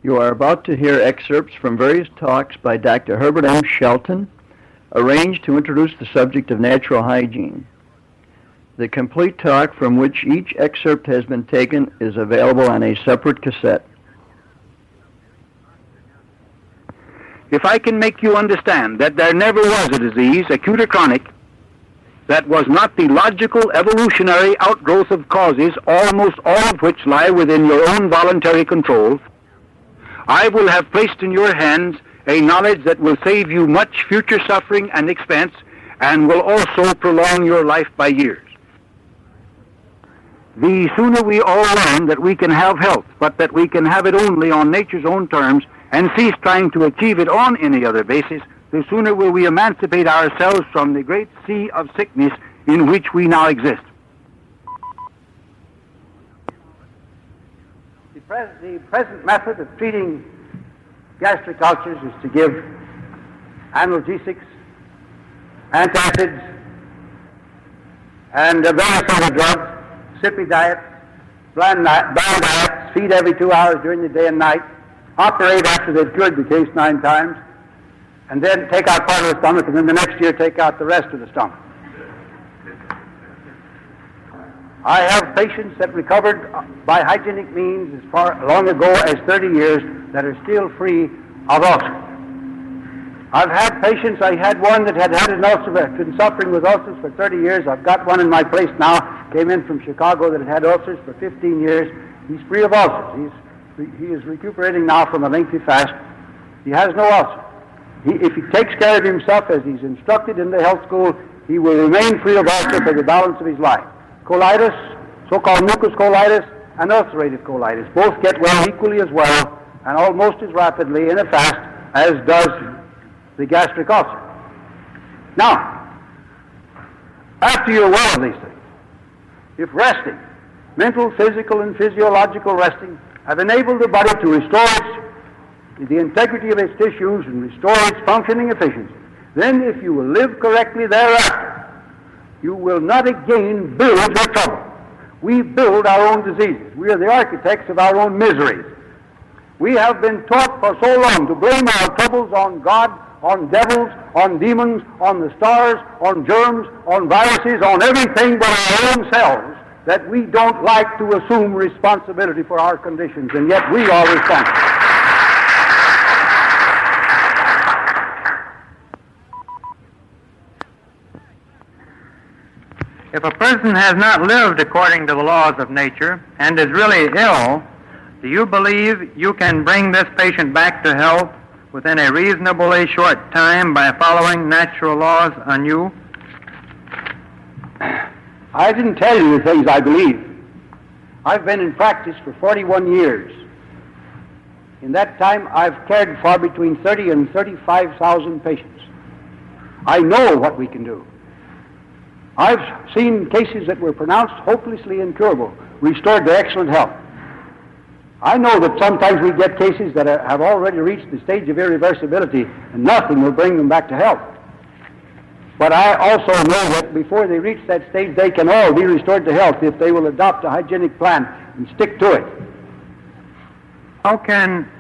You are about to hear excerpts from various talks by Dr. Herbert M. Shelton, arranged to introduce the subject of natural hygiene. The complete talk from which each excerpt has been taken is available on a separate cassette. If I can make you understand that there never was a disease, acute or chronic, that was not the logical evolutionary outgrowth of causes, almost all of which lie within your own voluntary control, I will have placed in your hands a knowledge that will save you much future suffering and expense and will also prolong your life by years. The sooner we all learn that we can have health, but that we can have it only on nature's own terms and cease trying to achieve it on any other basis, the sooner will we emancipate ourselves from the great sea of sickness in which we now exist. The present method of treating gastric ulcers is to give analgesics, antacids, and various other drugs, sippy diets, bland diets, feed every 2 hours during the day and night, operate after they've cured the case 9 times, and then take out part of the stomach, and then the next year take out the rest of the stomach. I have patients that recovered by hygienic means as far long ago as 30 years that are still free of ulcers. I've had patients, I had one that had an ulcer, been suffering with ulcers for 30 years. I've got one in my place now, came in from Chicago that had ulcers for 15 years. He's free of ulcers. He is recuperating now from a lengthy fast. He has no ulcer. If he takes care of himself as he's instructed in the health school, he will remain free of ulcer for the balance of his life. Colitis, so-called mucus colitis, and ulcerative colitis both get well equally as well and almost as rapidly in a fast as does the gastric ulcer. Now, after you're well of these things, if resting, mental, physical, and physiological resting, have enabled the body to restore the integrity of its tissues and restore its functioning efficiency, then if you will live correctly thereafter, you will not again build your trouble. We build our own diseases. We are the architects of our own miseries. We have been taught for so long to blame our troubles on God, on devils, on demons, on the stars, on germs, on viruses, on everything but our own selves, that we don't like to assume responsibility for our conditions, and yet we are responsible. If a person has not lived according to the laws of nature and is really ill, do you believe you can bring this patient back to health within a reasonably short time by following natural laws anew? I didn't tell you the things I believe. I've been in practice for 41 years. In that time, I've cared for between 30 and 35,000 patients. I know what we can do. I've seen cases that were pronounced hopelessly incurable, restored to excellent health. I know that sometimes we get cases that have already reached the stage of irreversibility, and nothing will bring them back to health. But I also know that before they reach that stage, they can all be restored to health if they will adopt a hygienic plan and stick to it. How can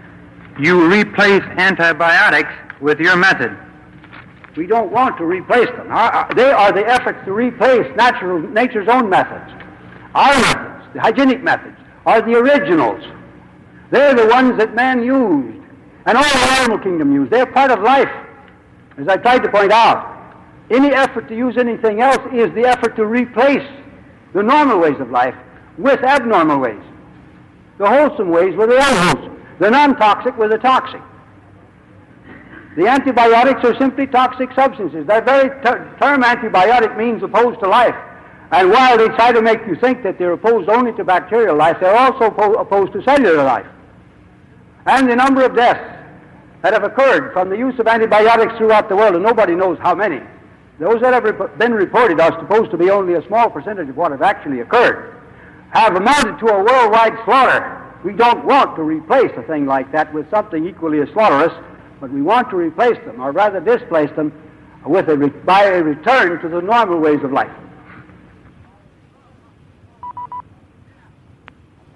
you replace antibiotics with your method? We don't want to replace them. They are the efforts to replace nature's own methods. Our methods, the hygienic methods, are the originals. They're the ones that man used, and all the animal kingdom used. They're part of life, as I tried to point out. Any effort to use anything else is the effort to replace the normal ways of life with abnormal ways. The wholesome ways with the unwholesome. The non-toxic with the toxic. The antibiotics are simply toxic substances. That very term antibiotic means opposed to life. And while they try to make you think that they're opposed only to bacterial life, they're also opposed to cellular life. And the number of deaths that have occurred from the use of antibiotics throughout the world, and nobody knows how many, those that have been reported are supposed to be only a small percentage of what have actually occurred, have amounted to a worldwide slaughter. We don't want to replace a thing like that with something equally as slaughterous, but we want to replace them, or rather displace them, by a return to the normal ways of life.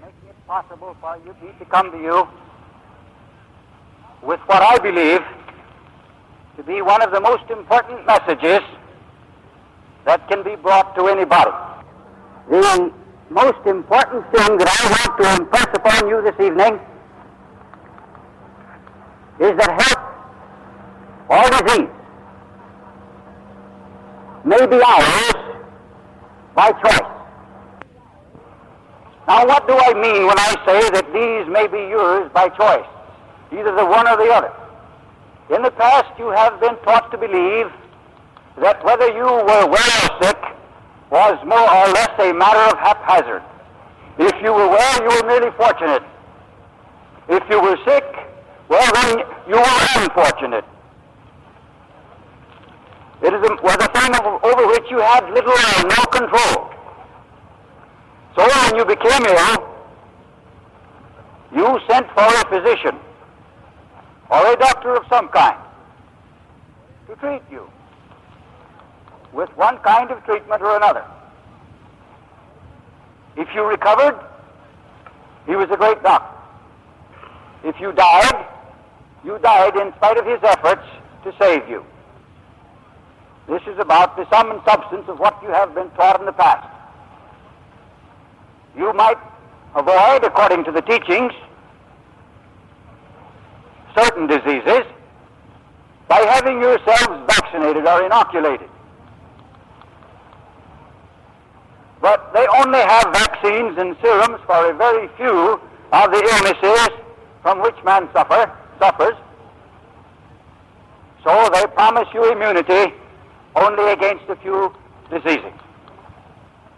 Making it possible for me to come to you with what I believe to be one of the most important messages that can be brought to anybody. The most important thing that I want to impress upon you this evening is that health or disease may be ours by choice. Now, what do I mean when I say that these may be yours by choice, either the one or the other? In the past, you have been taught to believe that whether you were well or sick was more or less a matter of haphazard. If you were well, you were merely fortunate. If you were sick, well, then you were unfortunate. It was a thing over which you had little or no control. So when you became ill, you sent for a physician or a doctor of some kind to treat you with one kind of treatment or another. If you recovered, he was a great doctor. If you died in spite of his efforts to save you. This is about the sum and substance of what you have been taught in the past. You might avoid, according to the teachings, certain diseases by having yourselves vaccinated or inoculated. But they only have vaccines and serums for a very few of the illnesses from which man suffers. So they promise you immunity only against a few diseases.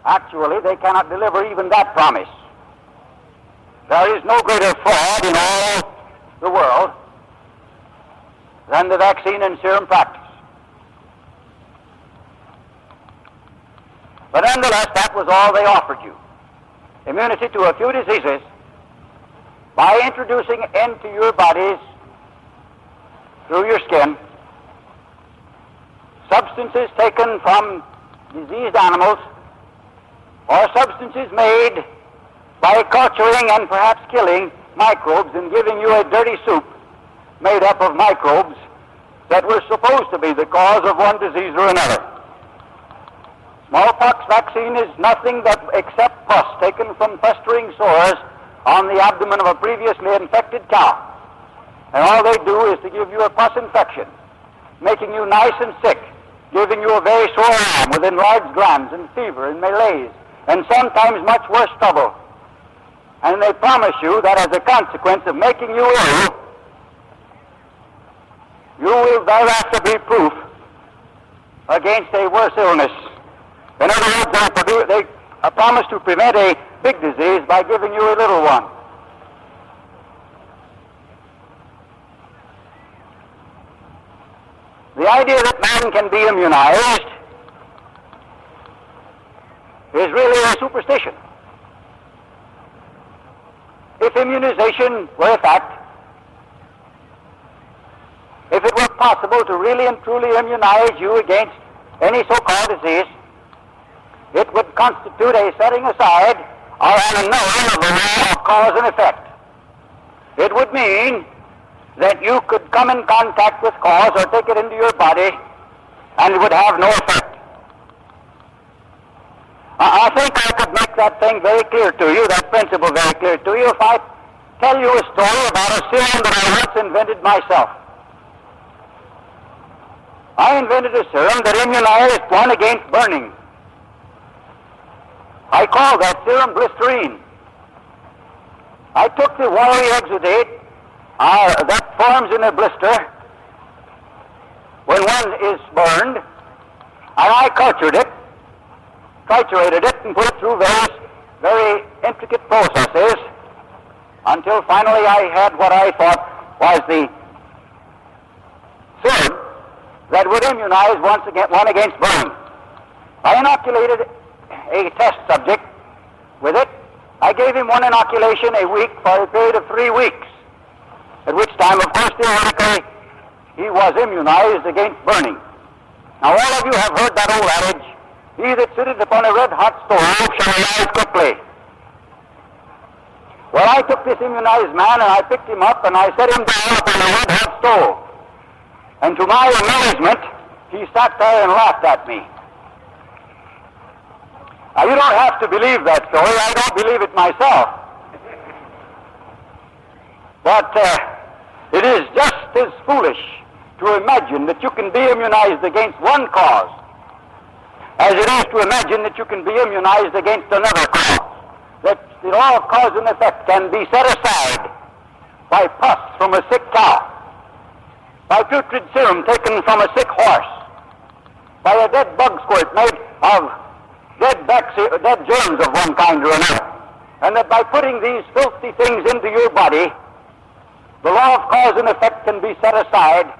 Actually, they cannot deliver even that promise. There is no greater fraud in all the world than the vaccine and serum practice. But nonetheless, that was all they offered you. Immunity to a few diseases by introducing into your bodies, through your skin, substances taken from diseased animals or substances made by culturing and perhaps killing microbes and giving you a dirty soup made up of microbes that were supposed to be the cause of one disease or another. Smallpox vaccine is nothing except pus taken from festering sores on the abdomen of a previously infected cow. And all they do is to give you a pus infection, making you nice and sick, giving you a very sore arm with enlarged glands and fever and malaise, and sometimes much worse trouble. And they promise you that as a consequence of making you ill, you will thereafter be proof against a worse illness. In other words, they promise to prevent a big disease by giving you a little one. The idea that man can be immunized is really a superstition. If immunization were a fact, if it were possible to really and truly immunize you against any so-called disease, it would constitute a setting aside or an annulling of the law of cause and effect. It would mean that you could come in contact with cause or take it into your body and it would have no effect. I think I could make that thing very clear to you, that principle very clear to you, if I tell you a story about a serum that I once invented myself. I invented a serum that immunized one against burning. I called that serum glycerine. I took the watery exudate that forms in a blister when one is burned, and I cultured it, triturated it, and put it through various very intricate processes until finally I had what I thought was the serum that would immunize one against burning. I inoculated a test subject with it. I gave him one inoculation a week for a period of 3 weeks, at which time, of course, theoretically, he was immunized against burning. Now, all of you have heard that old adage, "He that sitteth upon a red-hot stove shall rise quickly." Well, I took this immunized man and I picked him up and I set him down upon a wood-hot stove. And to my amazement, he sat there and laughed at me. Now, you don't have to believe that story. I don't believe it myself. But it is just as foolish to imagine that you can be immunized against one cause as it is to imagine that you can be immunized against another cause. That the law of cause and effect can be set aside by pus from a sick cow, by putrid serum taken from a sick horse, by a dead bug squirt made of dead germs of one kind or another, and that by putting these filthy things into your body, the law of cause and effect can be set aside,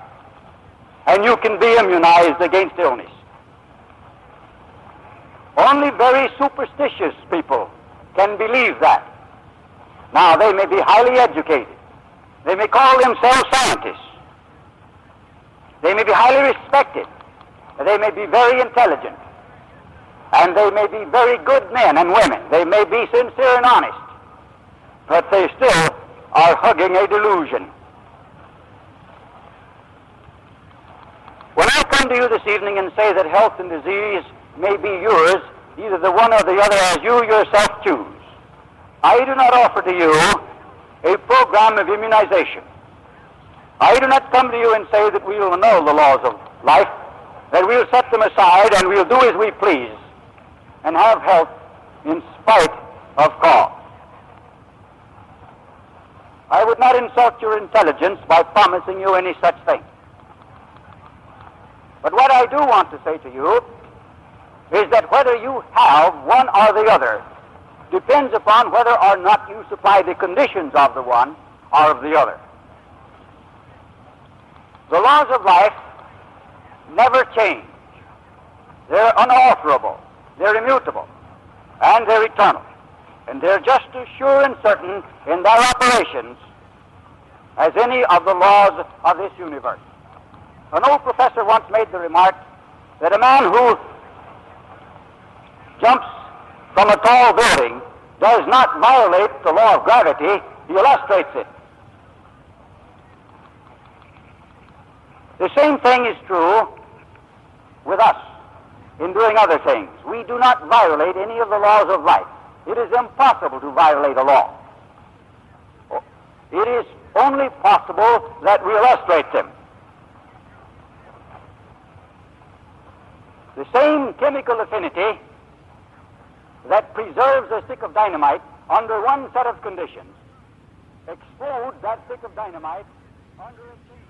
and you can be immunized against illness. Only very superstitious people can believe that. Now, they may be highly educated. They may call themselves scientists. They may be highly respected. They may be very intelligent. And they may be very good men and women. They may be sincere and honest. But they still are hugging a delusion. When I come to you this evening and say that health and disease may be yours, either the one or the other as you yourself choose, I do not offer to you a program of immunization. I do not come to you and say that we will annul the laws of life, that we will set them aside and we will do as we please and have health in spite of cause. I would not insult your intelligence by promising you any such thing. But what I do want to say to you is that whether you have one or the other depends upon whether or not you supply the conditions of the one or of the other. The laws of life never change. They're unalterable, they're immutable, and they're eternal. And they're just as sure and certain in their operations as any of the laws of this universe. An old professor once made the remark that a man who jumps from a tall building does not violate the law of gravity, he illustrates it. The same thing is true with us in doing other things. We do not violate any of the laws of life. It is impossible to violate a law. It is only possible that we illustrate them. The same chemical affinity that preserves a stick of dynamite under one set of conditions explodes that stick of dynamite under a change.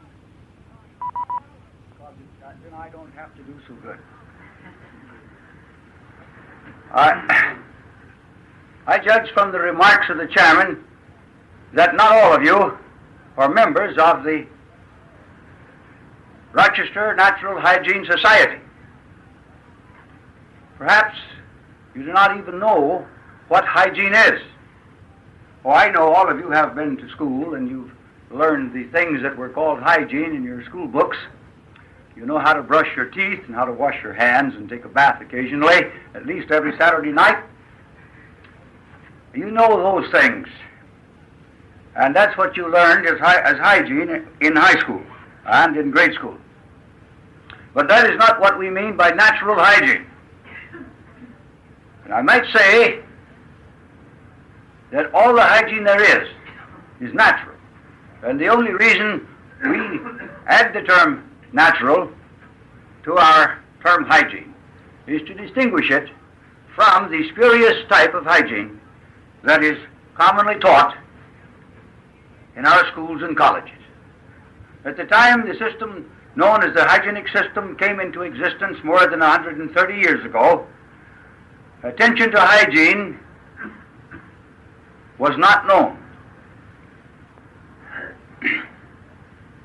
Then I don't have to do so good. I judge from the remarks of the chairman that not all of you are members of the Rochester Natural Hygiene Society. Perhaps you do not even know what hygiene is. Oh, I know all of you have been to school and you've learned the things that were called hygiene in your school books. You know how to brush your teeth and how to wash your hands and take a bath occasionally, at least every Saturday night. You know those things. And that's what you learned as hygiene in high school and in grade school. But that is not what we mean by natural hygiene. And I might say that all the hygiene there is natural. And the only reason we add the term natural to our term hygiene is to distinguish it from the spurious type of hygiene that is commonly taught in our schools and colleges. At the time the system known as the hygienic system came into existence more than 130 years ago, attention to hygiene was not known.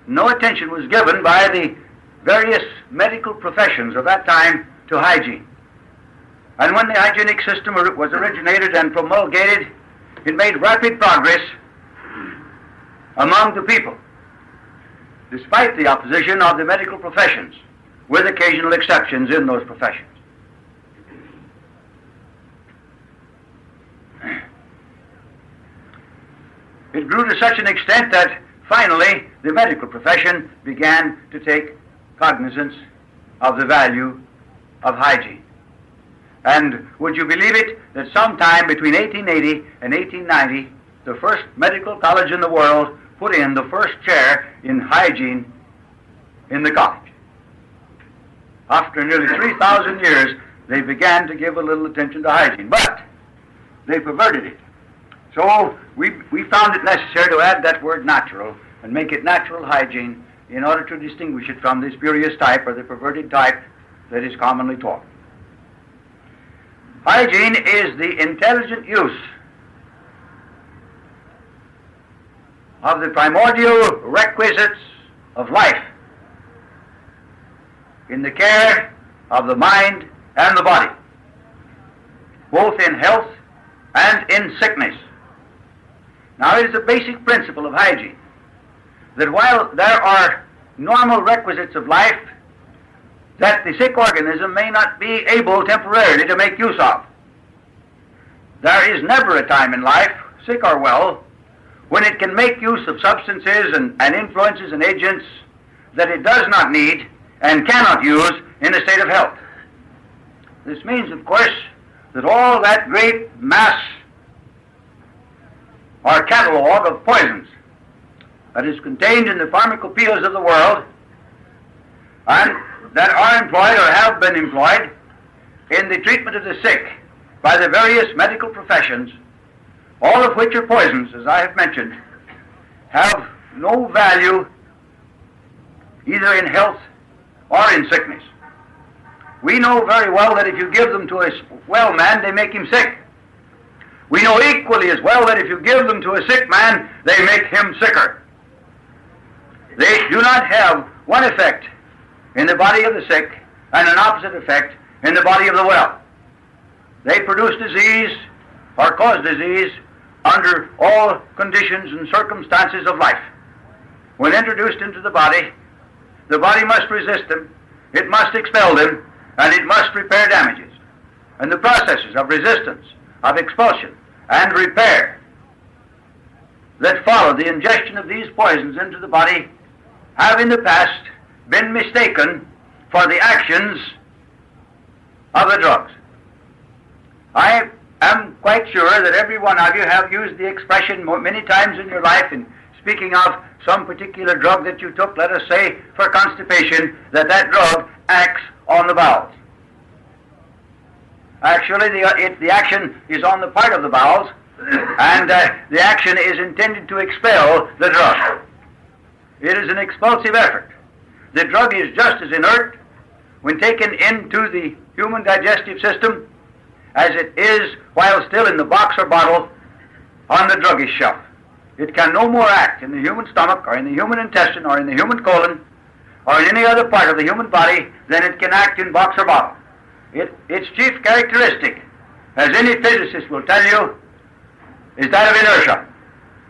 No attention was given by the various medical professions of that time to hygiene. And when the hygienic system was originated and promulgated, it made rapid progress among the people, despite the opposition of the medical professions, with occasional exceptions in those professions. It grew to such an extent that finally the medical profession began to take cognizance of the value of hygiene. And would you believe it, that sometime between 1880 and 1890, the first medical college in the world put in the first chair in hygiene in the college. After nearly 3,000 years, they began to give a little attention to hygiene, but they perverted it. So we found it necessary to add that word natural and make it natural hygiene in order to distinguish it from the spurious type or the perverted type that is commonly taught. Hygiene is the intelligent use of the primordial requisites of life in the care of the mind and the body, both in health and in sickness. Now, it is a basic principle of hygiene that while there are normal requisites of life that the sick organism may not be able temporarily to make use of, there is never a time in life, sick or well, when it can make use of substances and influences and agents that it does not need and cannot use in a state of health. This means, of course, that all that great mass or catalog of poisons that is contained in the pharmacopoeias of the world and that are employed or have been employed in the treatment of the sick by the various medical professions, all of which are poisons, as I have mentioned, have no value either in health or in sickness. We know very well that if you give them to a well man, they make him sick. We know equally as well that if you give them to a sick man, they make him sicker. They do not have one effect in the body of the sick and an opposite effect in the body of the well. They produce disease or cause disease under all conditions and circumstances of life. When introduced into the body must resist them, it must expel them, and it must repair damages. And the processes of resistance, of expulsion, and repair that follow the ingestion of these poisons into the body have in the past been mistaken for the actions of the drugs. I am quite sure that every one of you have used the expression many times in your life in speaking of some particular drug that you took, let us say, for constipation, that drug acts on the bowels. Actually, the action is on the part of the bowels, and the action is intended to expel the drug. It is an expulsive effort. The drug is just as inert when taken into the human digestive system as it is while still in the box or bottle on the druggist shelf. It can no more act in the human stomach or in the human intestine or in the human colon or in any other part of the human body than it can act in box or bottle. Its chief characteristic, as any physicist will tell you, is that of inertia.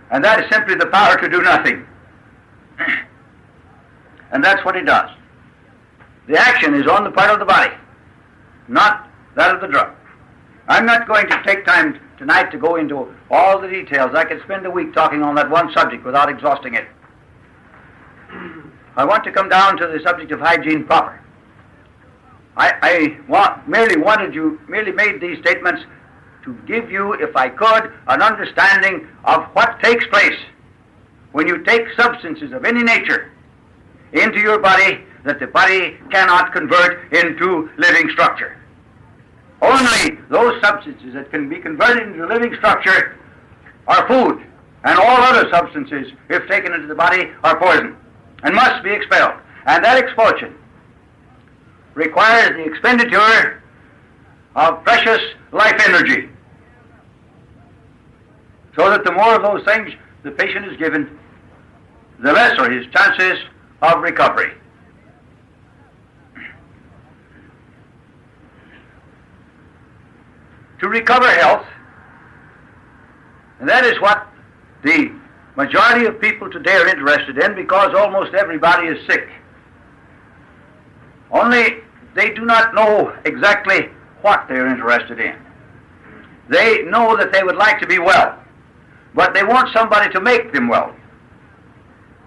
And that is simply the power to do nothing. And that's what it does. The action is on the part of the body, not that of the drug. I'm not going to take time tonight to go into all the details. I could spend a week talking on that one subject without exhausting it. I want to come down to the subject of hygiene proper. I merely made these statements to give you, if I could, an understanding of what takes place when you take substances of any nature into your body that the body cannot convert into living structure. Only those substances that can be converted into living structure are food, and all other substances, if taken into the body, are poison and must be expelled. And that expulsion requires the expenditure of precious life energy, so that the more of those things the patient is given, the less are his chances of recovery. To recover health, and that is what the majority of people today are interested in, because almost everybody is sick. Only they do not know exactly what they are interested in. They know that they would like to be well. but they want somebody to make them well.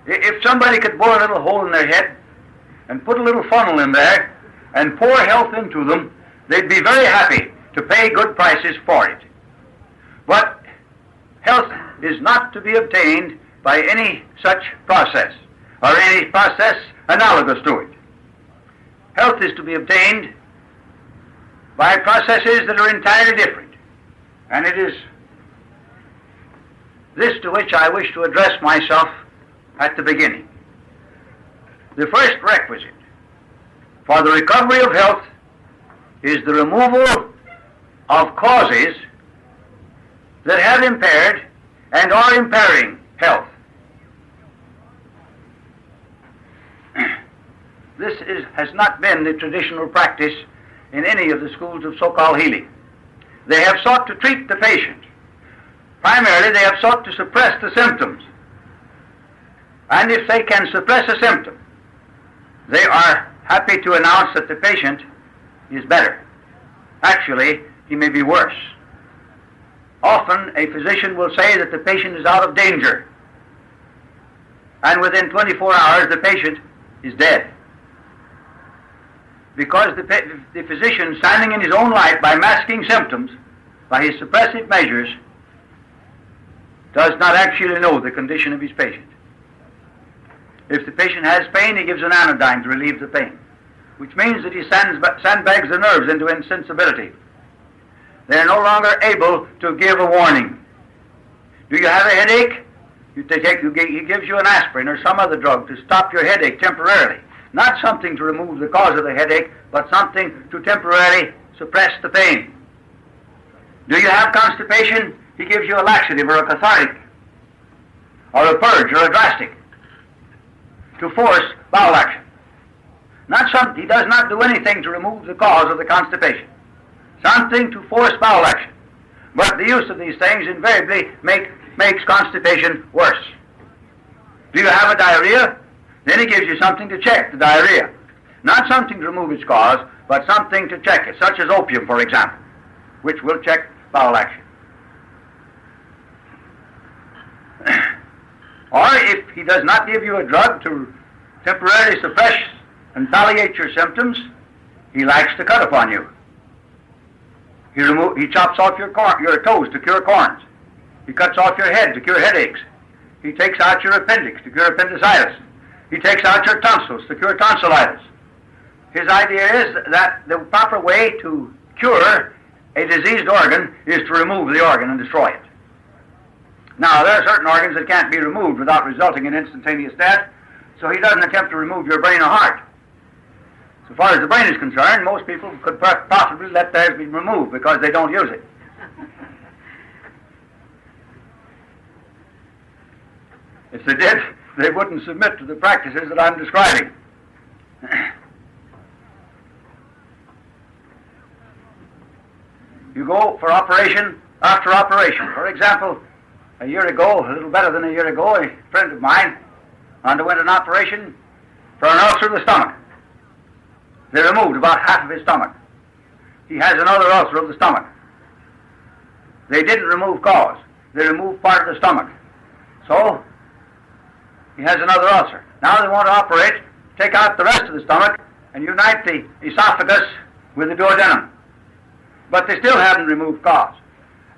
If somebody could bore a little hole in their head and put a little funnel in there and pour health into them, they'd be very happy to pay good prices for it. But health is not to be obtained by any such process or any process analogous to it. Health is to be obtained by processes that are entirely different. And it is this to which I wish to address myself at the beginning. The first requisite for the recovery of health is the removal of causes that have impaired and are impairing health. This has not been the traditional practice in any of the schools of so-called healing. They have sought to treat the patient. Primarily, they have sought to suppress the symptoms. And if they can suppress a symptom, they are happy to announce that the patient is better. Actually, he may be worse. Often, a physician will say that the patient is out of danger, and within 24 hours, the patient is dead. Because the physician, standing in his own light by masking symptoms, by his suppressive measures, does not actually know the condition of his patient. If the patient has pain, he gives an anodyne to relieve the pain, which means that he sandbags the nerves into insensibility. They are no longer able to give a warning. Do you have a headache? He gives you an aspirin or some other drug to stop your headache temporarily. Not something to remove the cause of the headache, but something to temporarily suppress the pain. Do you have constipation? He gives you a laxative or a cathartic, or a purge or a drastic, to force bowel action. He does not do anything to remove the cause of the constipation. Something to force bowel action. But the use of these things invariably makes constipation worse. Do you have a diarrhea? Then he gives you something to check the diarrhea. Not something to remove its cause, but something to check it, such as opium, for example, which will check bowel action. Or if he does not give you a drug to temporarily suppress and palliate your symptoms, he likes to cut upon you. He chops off your toes to cure corns. He cuts off your head to cure headaches. He takes out your appendix to cure appendicitis. He takes out your tonsils to cure tonsillitis. His idea is that the proper way to cure a diseased organ is to remove the organ and destroy it. Now, there are certain organs that can't be removed without resulting in instantaneous death, so he doesn't attempt to remove your brain or heart. So far as the brain is concerned, most people could possibly let theirs be removed because they don't use it. If they did, they wouldn't submit to the practices that I'm describing. You go for operation after operation. For example, a year ago, a little better than a year ago, a friend of mine underwent an operation for an ulcer of the stomach. They removed about half of his stomach. He has another ulcer of the stomach. They didn't remove cause. They removed part of the stomach. So, he has another ulcer. Now they want to operate, take out the rest of the stomach, and unite the esophagus with the duodenum. But they still haven't removed cause.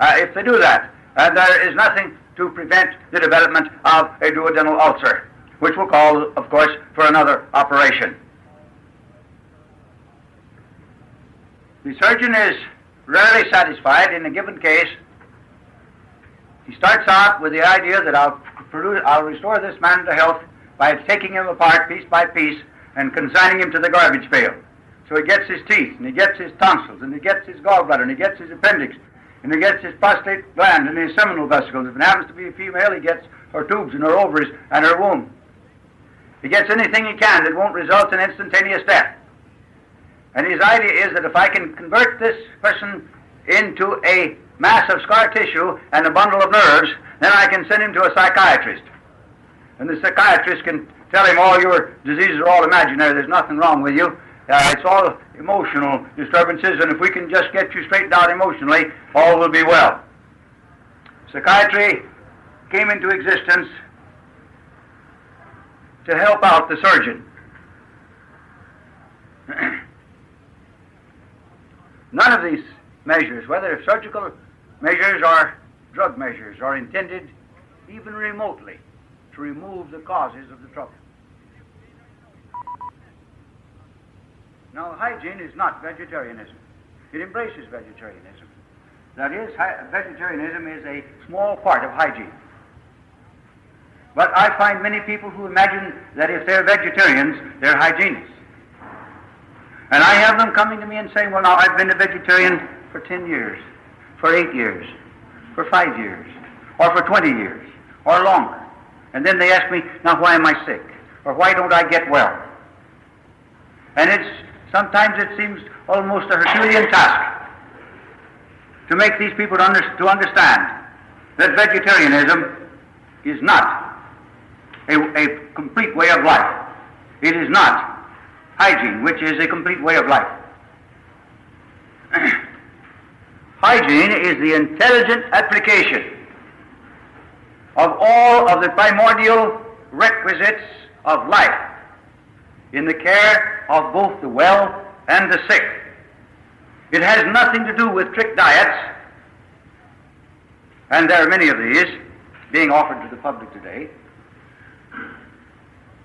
If they do that, there is nothing to prevent the development of a duodenal ulcer, which will call, of course, for another operation. The surgeon is rarely satisfied in a given case. He starts out with the idea that I'll restore this man to health by taking him apart piece by piece and consigning him to the garbage pail. So he gets his teeth, and he gets his tonsils, and he gets his gallbladder, and he gets his appendix, and he gets his prostate gland and his seminal vesicles. If it happens to be a female, he gets her tubes and her ovaries and her womb. He gets anything he can that won't result in instantaneous death. And his idea is that if I can convert this person into a mass of scar tissue and a bundle of nerves, then I can send him to a psychiatrist. And the psychiatrist can tell him all your diseases are all imaginary, there's nothing wrong with you. It's all emotional disturbances, and if we can just get you straightened out emotionally, all will be well. Psychiatry came into existence to help out the surgeon. None of these measures, whether surgical measures or drug measures, are intended even remotely to remove the causes of the trouble. Now, hygiene is not vegetarianism. It embraces vegetarianism. That is, vegetarianism is a small part of hygiene. But I find many people who imagine that if they're vegetarians, they're hygienists. And I have them coming to me and saying, well, now, I've been a vegetarian for 10 years, for 8 years, for 5 years, or for 20 years, or longer. And then they ask me, now, why am I sick? Or why don't I get well? And sometimes it seems almost a Herculean task to make these people to understand that vegetarianism is not a complete way of life. It is not hygiene, which is a complete way of life. Hygiene is the intelligent application of all of the primordial requisites of life in the care of both the well and the sick. It has nothing to do with strict diets, and there are many of these being offered to the public today.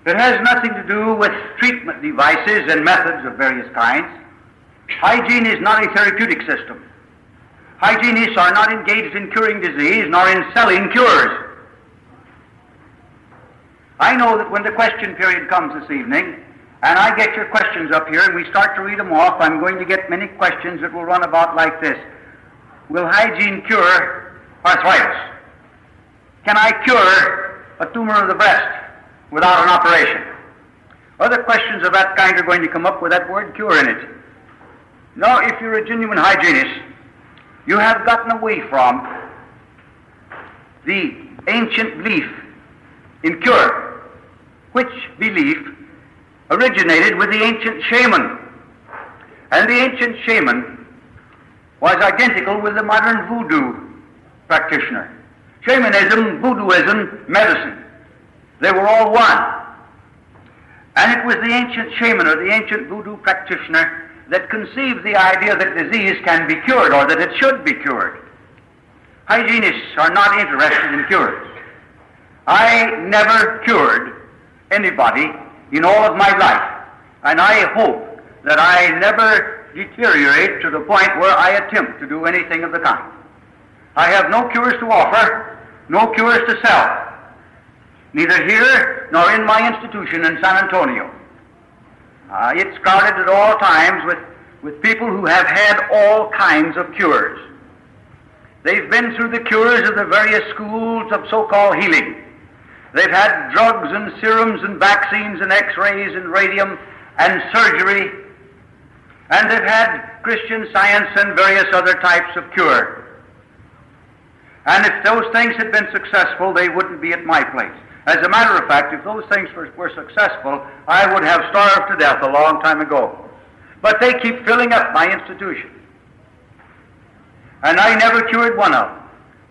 It has nothing to do with treatment devices and methods of various kinds. Hygiene is not a therapeutic system. Hygienists are not engaged in curing disease nor in selling cures. I know that when the question period comes this evening, and I get your questions up here and we start to read them off, I'm going to get many questions that will run about like this. Will hygiene cure arthritis? Can I cure a tumor of the breast without an operation? Other questions of that kind are going to come up with that word cure in it. Now, if you're a genuine hygienist, you have gotten away from the ancient belief in cure, which belief originated with the ancient shaman. And the ancient shaman was identical with the modern voodoo practitioner. Shamanism, voodooism, medicine, they were all one. And it was the ancient shaman or the ancient voodoo practitioner that conceived the idea that disease can be cured or that it should be cured. Hygienists are not interested in cures. I never cured anybody in all of my life, and I hope that I never deteriorate to the point where I attempt to do anything of the kind. I have no cures to offer, no cures to sell, neither here nor in my institution in San Antonio. It's crowded at all times with people who have had all kinds of cures. They've been through the cures of the various schools of so-called healing. They've had drugs and serums and vaccines and x-rays and radium and surgery. And they've had Christian Science and various other types of cure. And if those things had been successful, they wouldn't be at my place. As a matter of fact, if those things were successful, I would have starved to death a long time ago. But they keep filling up my institution. And I never cured one of them.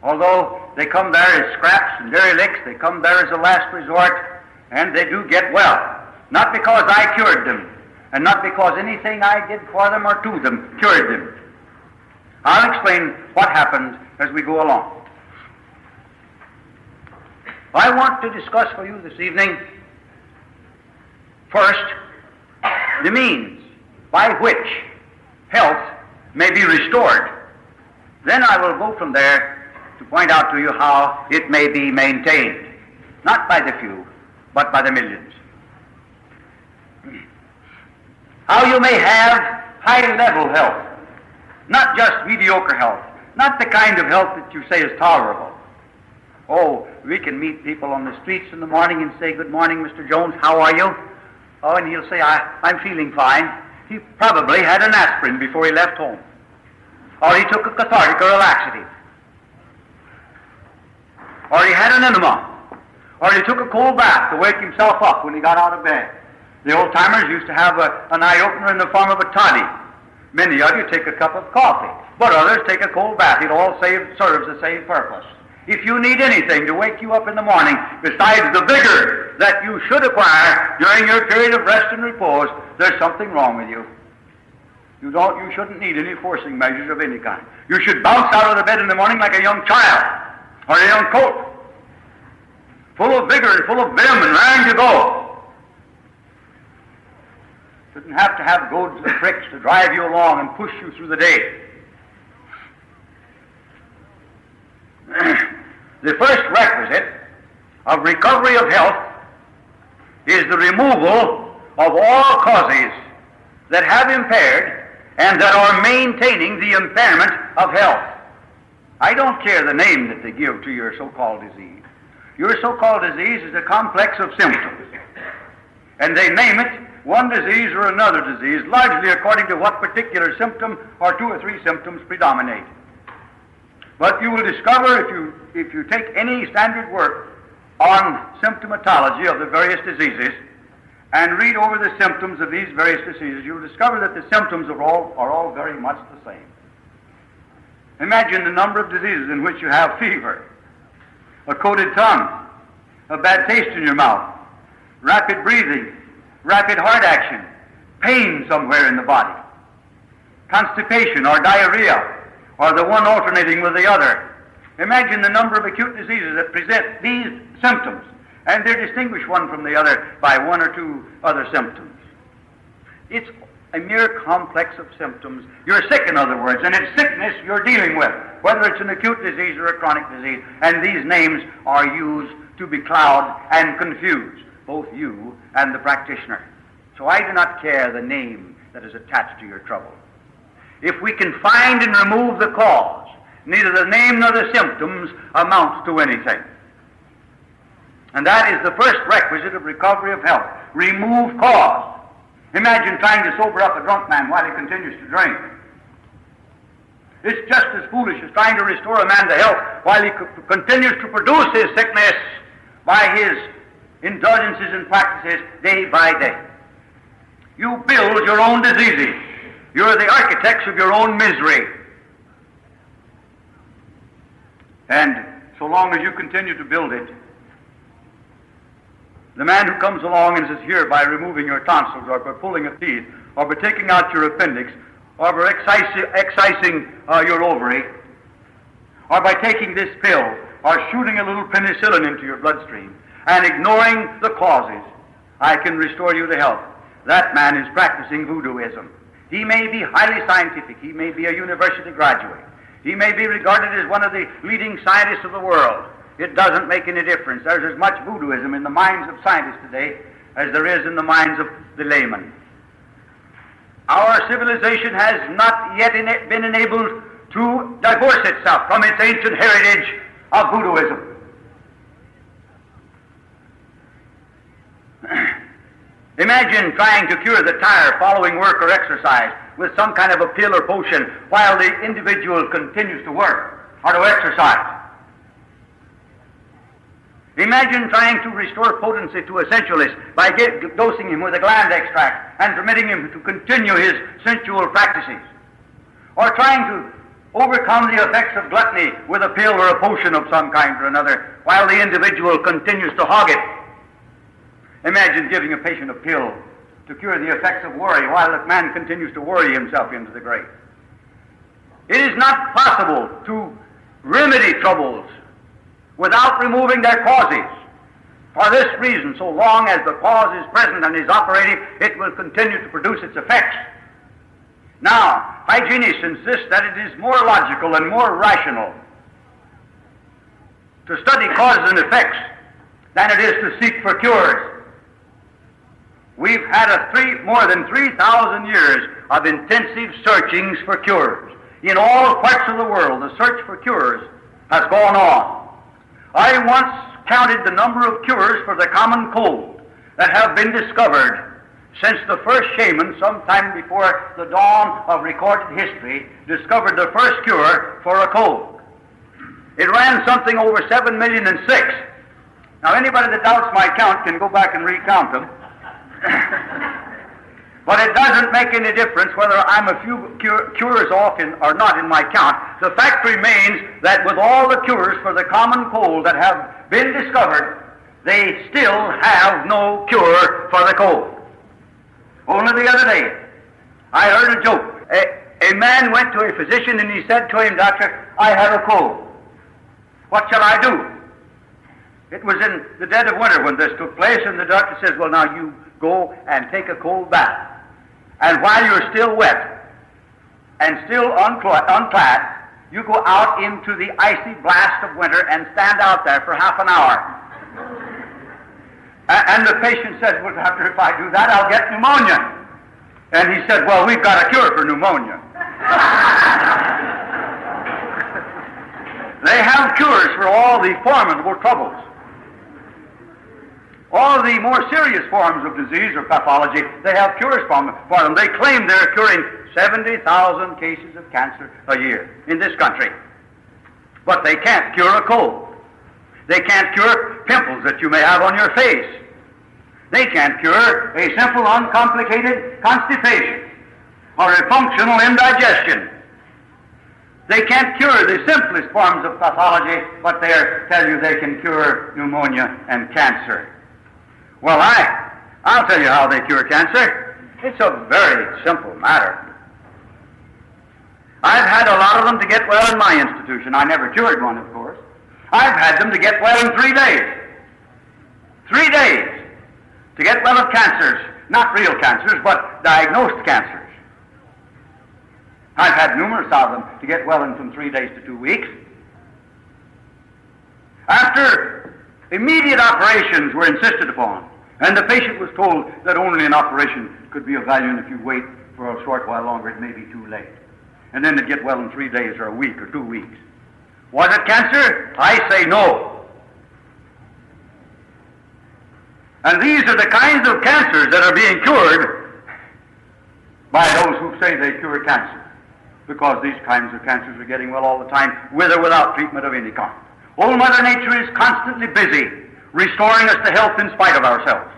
Although they come there as scraps and derelicts, they come there as a last resort, and they do get well. Not because I cured them, and not because anything I did for them or to them cured them. I'll explain what happened as we go along. I want to discuss for you this evening, first, the means by which health may be restored. Then I will go from there to point out to you how it may be maintained, not by the few, but by the millions. How you may have high-level health, not just mediocre health, not the kind of health that you say is tolerable. Oh, we can meet people on the streets in the morning and say, "Good morning, Mr. Jones, how are you?" Oh, and he'll say, I'm feeling fine. He probably had an aspirin before he left home. Or he took a cathartic or a laxative. Or he had an enema. Or he took a cold bath to wake himself up when he got out of bed. The old-timers used to have an eye-opener in the form of a toddy. Many of you take a cup of coffee, but others take a cold bath. It all serves the same purpose. If you need anything to wake you up in the morning besides the vigor that you should acquire during your period of rest and repose, there's something wrong with you. You shouldn't need any forcing measures of any kind. You should bounce out of the bed in the morning like a young child or a young colt, full of vigor and full of vim and raring to go. Shouldn't have to have goads and pricks to drive you along and push you through the day. The first requisite of recovery of health is the removal of all causes that have impaired and that are maintaining the impairment of health. I don't care the name that they give to your so-called disease. Your so-called disease is a complex of symptoms, and they name it one disease or another disease, largely according to what particular symptom or two or three symptoms predominate. But you will discover, if you take any standard work on symptomatology of the various diseases and read over the symptoms of these various diseases, you will discover that the symptoms are all very much the same. Imagine the number of diseases in which you have fever, a coated tongue, a bad taste in your mouth, rapid breathing, rapid heart action, pain somewhere in the body, constipation or diarrhea, or the one alternating with the other. Imagine the number of acute diseases that present these symptoms, and they're distinguished one from the other by one or two other symptoms. It's a mere complex of symptoms. You're sick, in other words, and it's sickness you're dealing with, whether it's an acute disease or a chronic disease, and these names are used to becloud and confuse both you and the practitioner. So I do not care the name that is attached to your trouble. If we can find and remove the cause, neither the name nor the symptoms amounts to anything. And that is the first requisite of recovery of health. Remove cause. Imagine trying to sober up a drunk man while he continues to drink. It's just as foolish as trying to restore a man to health while he continues to produce his sickness by his indulgences and practices day by day. You build your own diseases. You're the architects of your own misery. And so long as you continue to build it, the man who comes along and says, here, by removing your tonsils, or by pulling a teeth, or by taking out your appendix, or by excising your ovary, or by taking this pill, or shooting a little penicillin into your bloodstream, and ignoring the causes, I can restore you to health. That man is practicing voodooism. He may be highly scientific. He may be a university graduate. He may be regarded as one of the leading scientists of the world. It doesn't make any difference. There's as much voodooism in the minds of scientists today as there is in the minds of the layman. Our civilization has not yet been enabled to divorce itself from its ancient heritage of voodooism. Imagine trying to cure the tire following work or exercise with some kind of a pill or potion while the individual continues to work or to exercise. Imagine trying to restore potency to a sensualist by dosing him with a gland extract and permitting him to continue his sensual practices. Or trying to overcome the effects of gluttony with a pill or a potion of some kind or another while the individual continues to hog it. Imagine giving a patient a pill to cure the effects of worry while the man continues to worry himself into the grave. It is not possible to remedy troubles without removing their causes. For this reason, so long as the cause is present and is operating, it will continue to produce its effects. Now, hygienists insist that it is more logical and more rational to study causes and effects than it is to seek for cures. We've had more than 3,000 years of intensive searchings for cures. In all parts of the world, the search for cures has gone on. I once counted the number of cures for the common cold that have been discovered since the first shaman, sometime before the dawn of recorded history, discovered the first cure for a cold. It ran something over 7,000,006. Now, anybody that doubts my count can go back and recount them. But it doesn't make any difference whether I'm a few cures off or not in my count. The fact remains that with all the cures for the common cold that have been discovered, they still have no cure for the cold. Only the other day, I heard a joke. A man went to a physician and he said to him, "Doctor, I have a cold. What shall I do?" It was in the dead of winter when this took place, and the doctor says, "Well, now you go and take a cold bath. And while you're still wet and still unclad, you go out into the icy blast of winter and stand out there for half an hour." And the patient said, "Well, doctor, if I do that, I'll get pneumonia." And he said, "Well, we've got a cure for pneumonia." They have cures for all the formidable troubles. All the more serious forms of disease or pathology, they have cures for them. They claim they're curing 70,000 cases of cancer a year in this country. But they can't cure a cold. They can't cure pimples that you may have on your face. They can't cure a simple, uncomplicated constipation or a functional indigestion. They can't cure the simplest forms of pathology, but they tell you they can cure pneumonia and cancer. Well, I'll tell you how they cure cancer. It's a very simple matter. I've had a lot of them to get well in my institution. I never cured one, of course. I've had them to get well in 3 days. 3 days to get well of cancers. Not real cancers, but diagnosed cancers. I've had numerous of them to get well in from 3 days to 2 weeks. After immediate operations were insisted upon, and the patient was told that only an operation could be of value, and if you wait for a short while longer, it may be too late. And then they'd get well in 3 days or a week or 2 weeks. Was it cancer? I say no. And these are the kinds of cancers that are being cured by those who say they cure cancer, because these kinds of cancers are getting well all the time, with or without treatment of any kind. Old Mother Nature is constantly busy restoring us to health in spite of ourselves.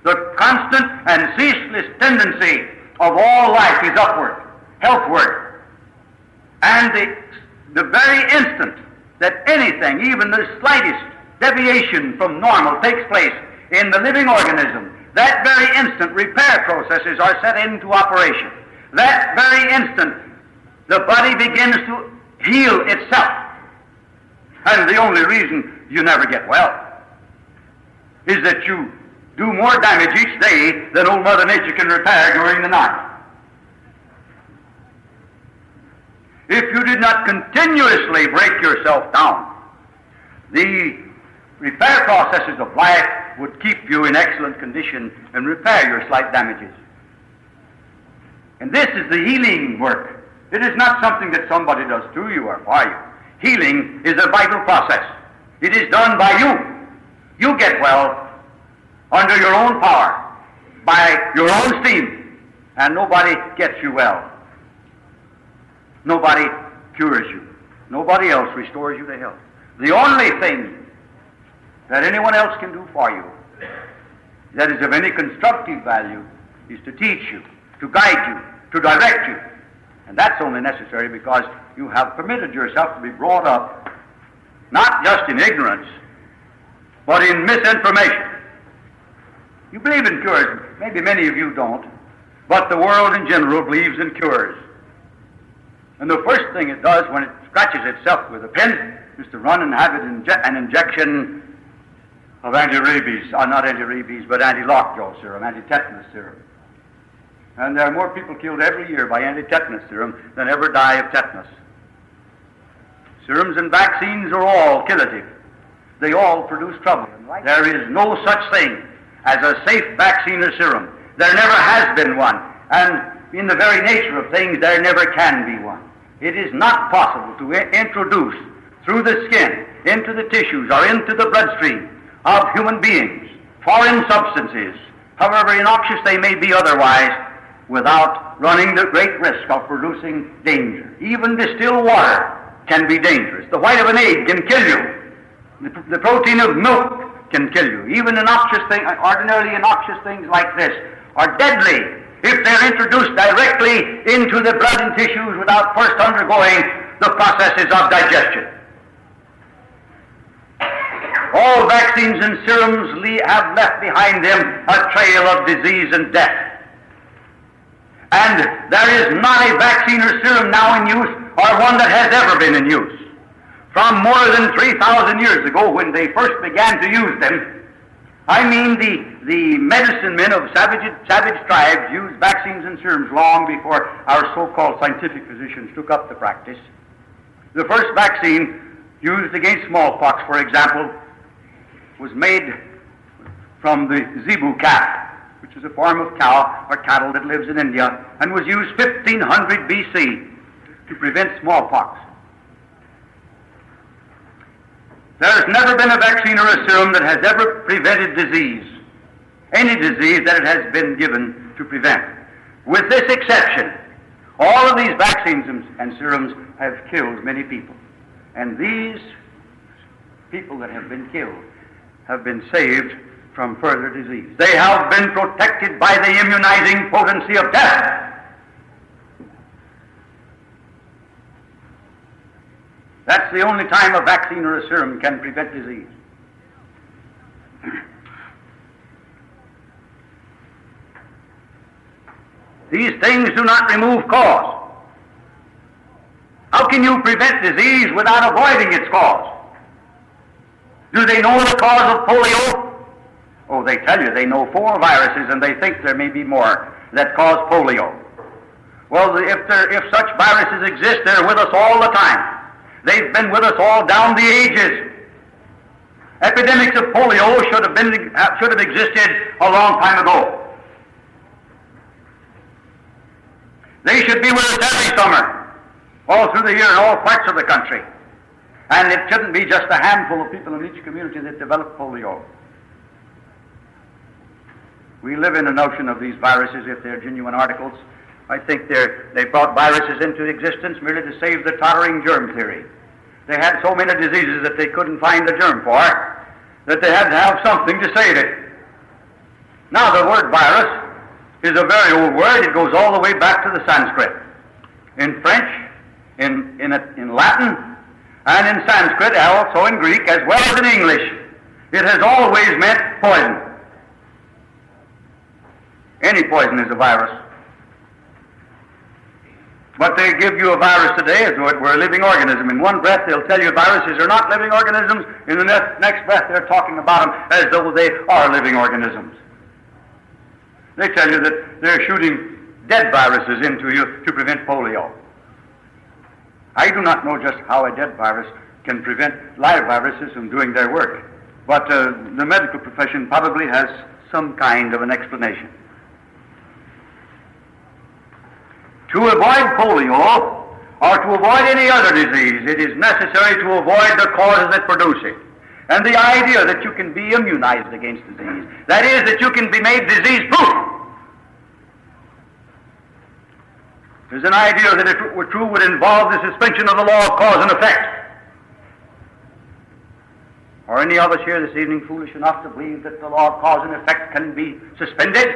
The constant and ceaseless tendency of all life is upward, healthward. And the very instant that anything, even the slightest deviation from normal, takes place in the living organism, that very instant repair processes are set into operation. That very instant the body begins to heal itself. And the only reason you never get well is that you do more damage each day than old Mother Nature can repair during the night. If you did not continuously break yourself down, the repair processes of life would keep you in excellent condition and repair your slight damages. And this is the healing work. It is not something that somebody does to you or for you. Healing is a vital process. It is done by you. You get well under your own power, by your own steam, and nobody gets you well. Nobody cures you. Nobody else restores you to health. The only thing that anyone else can do for you that is of any constructive value is to teach you, to guide you, to direct you. And that's only necessary because you have permitted yourself to be brought up not just in ignorance, but in misinformation. You believe in cures. Maybe many of you don't, but the world in general believes in cures. And the first thing it does when it scratches itself with a pin is to run and have an injection of anti-rabies, not anti-rabies, but anti-lockjaw serum, anti-tetanus serum. And there are more people killed every year by anti-tetanus serum than ever die of tetanus. Serums and vaccines are all killative. They all produce trouble. There is no such thing as a safe vaccine or serum. There never has been one. And in the very nature of things, there never can be one. It is not possible to introduce through the skin, into the tissues, or into the bloodstream of human beings foreign substances, however innoxious they may be otherwise, without running the great risk of producing danger. Even distilled water can be dangerous. The white of an egg can kill you. The protein of milk can kill you. Even innoxious things, ordinarily innoxious things like this, are deadly if they're introduced directly into the blood and tissues without first undergoing the processes of digestion. All vaccines and serums have left behind them a trail of disease and death. And there is not a vaccine or serum now in use, or one that has ever been in use. From more than 3,000 years ago, when they first began to use them, I mean the medicine men of savage tribes used vaccines and serums long before our so-called scientific physicians took up the practice. The first vaccine used against smallpox, for example, was made from the zebu cat, which is a form of cow or cattle that lives in India, and was used 1500 BC to prevent smallpox. There has never been a vaccine or a serum that has ever prevented disease, any disease that it has been given to prevent. With this exception, all of these vaccines and serums have killed many people. And these people that have been killed have been saved from further disease. They have been protected by the immunizing potency of death. That's the only time a vaccine or a serum can prevent disease. These things do not remove cause. How can you prevent disease without avoiding its cause? Do they know the cause of polio? Oh, they tell you they know 4 viruses, and they think there may be more that cause polio. Well, if such viruses exist, they're with us all the time. They've been with us all down the ages. Epidemics of polio should have existed a long time ago. They should be with us every summer, all through the year in all parts of the country. And it shouldn't be just a handful of people in each community that develop polio. We live in a notion of these viruses, if they're genuine articles. I think they brought viruses into existence merely to save the tottering germ theory. They had so many diseases that they couldn't find a germ for, that they had to have something to save it. Now, the word virus is a very old word. It goes all the way back to the Sanskrit. In French, in Latin, and in Sanskrit, also in Greek, as well as in English, it has always meant poison. Any poison is a virus. But they give you a virus today as though it were a living organism. In one breath, they'll tell you viruses are not living organisms. In the next breath, they're talking about them as though they are living organisms. They tell you that they're shooting dead viruses into you to prevent polio. I do not know just how a dead virus can prevent live viruses from doing their work. But the medical profession probably has some kind of an explanation. To avoid polio, or to avoid any other disease, it is necessary to avoid the causes that produce it. And the idea that you can be immunized against disease, that is, that you can be made disease-proof, is an idea that, if it were true, would involve the suspension of the law of cause and effect. Are any of us here this evening foolish enough to believe that the law of cause and effect can be suspended?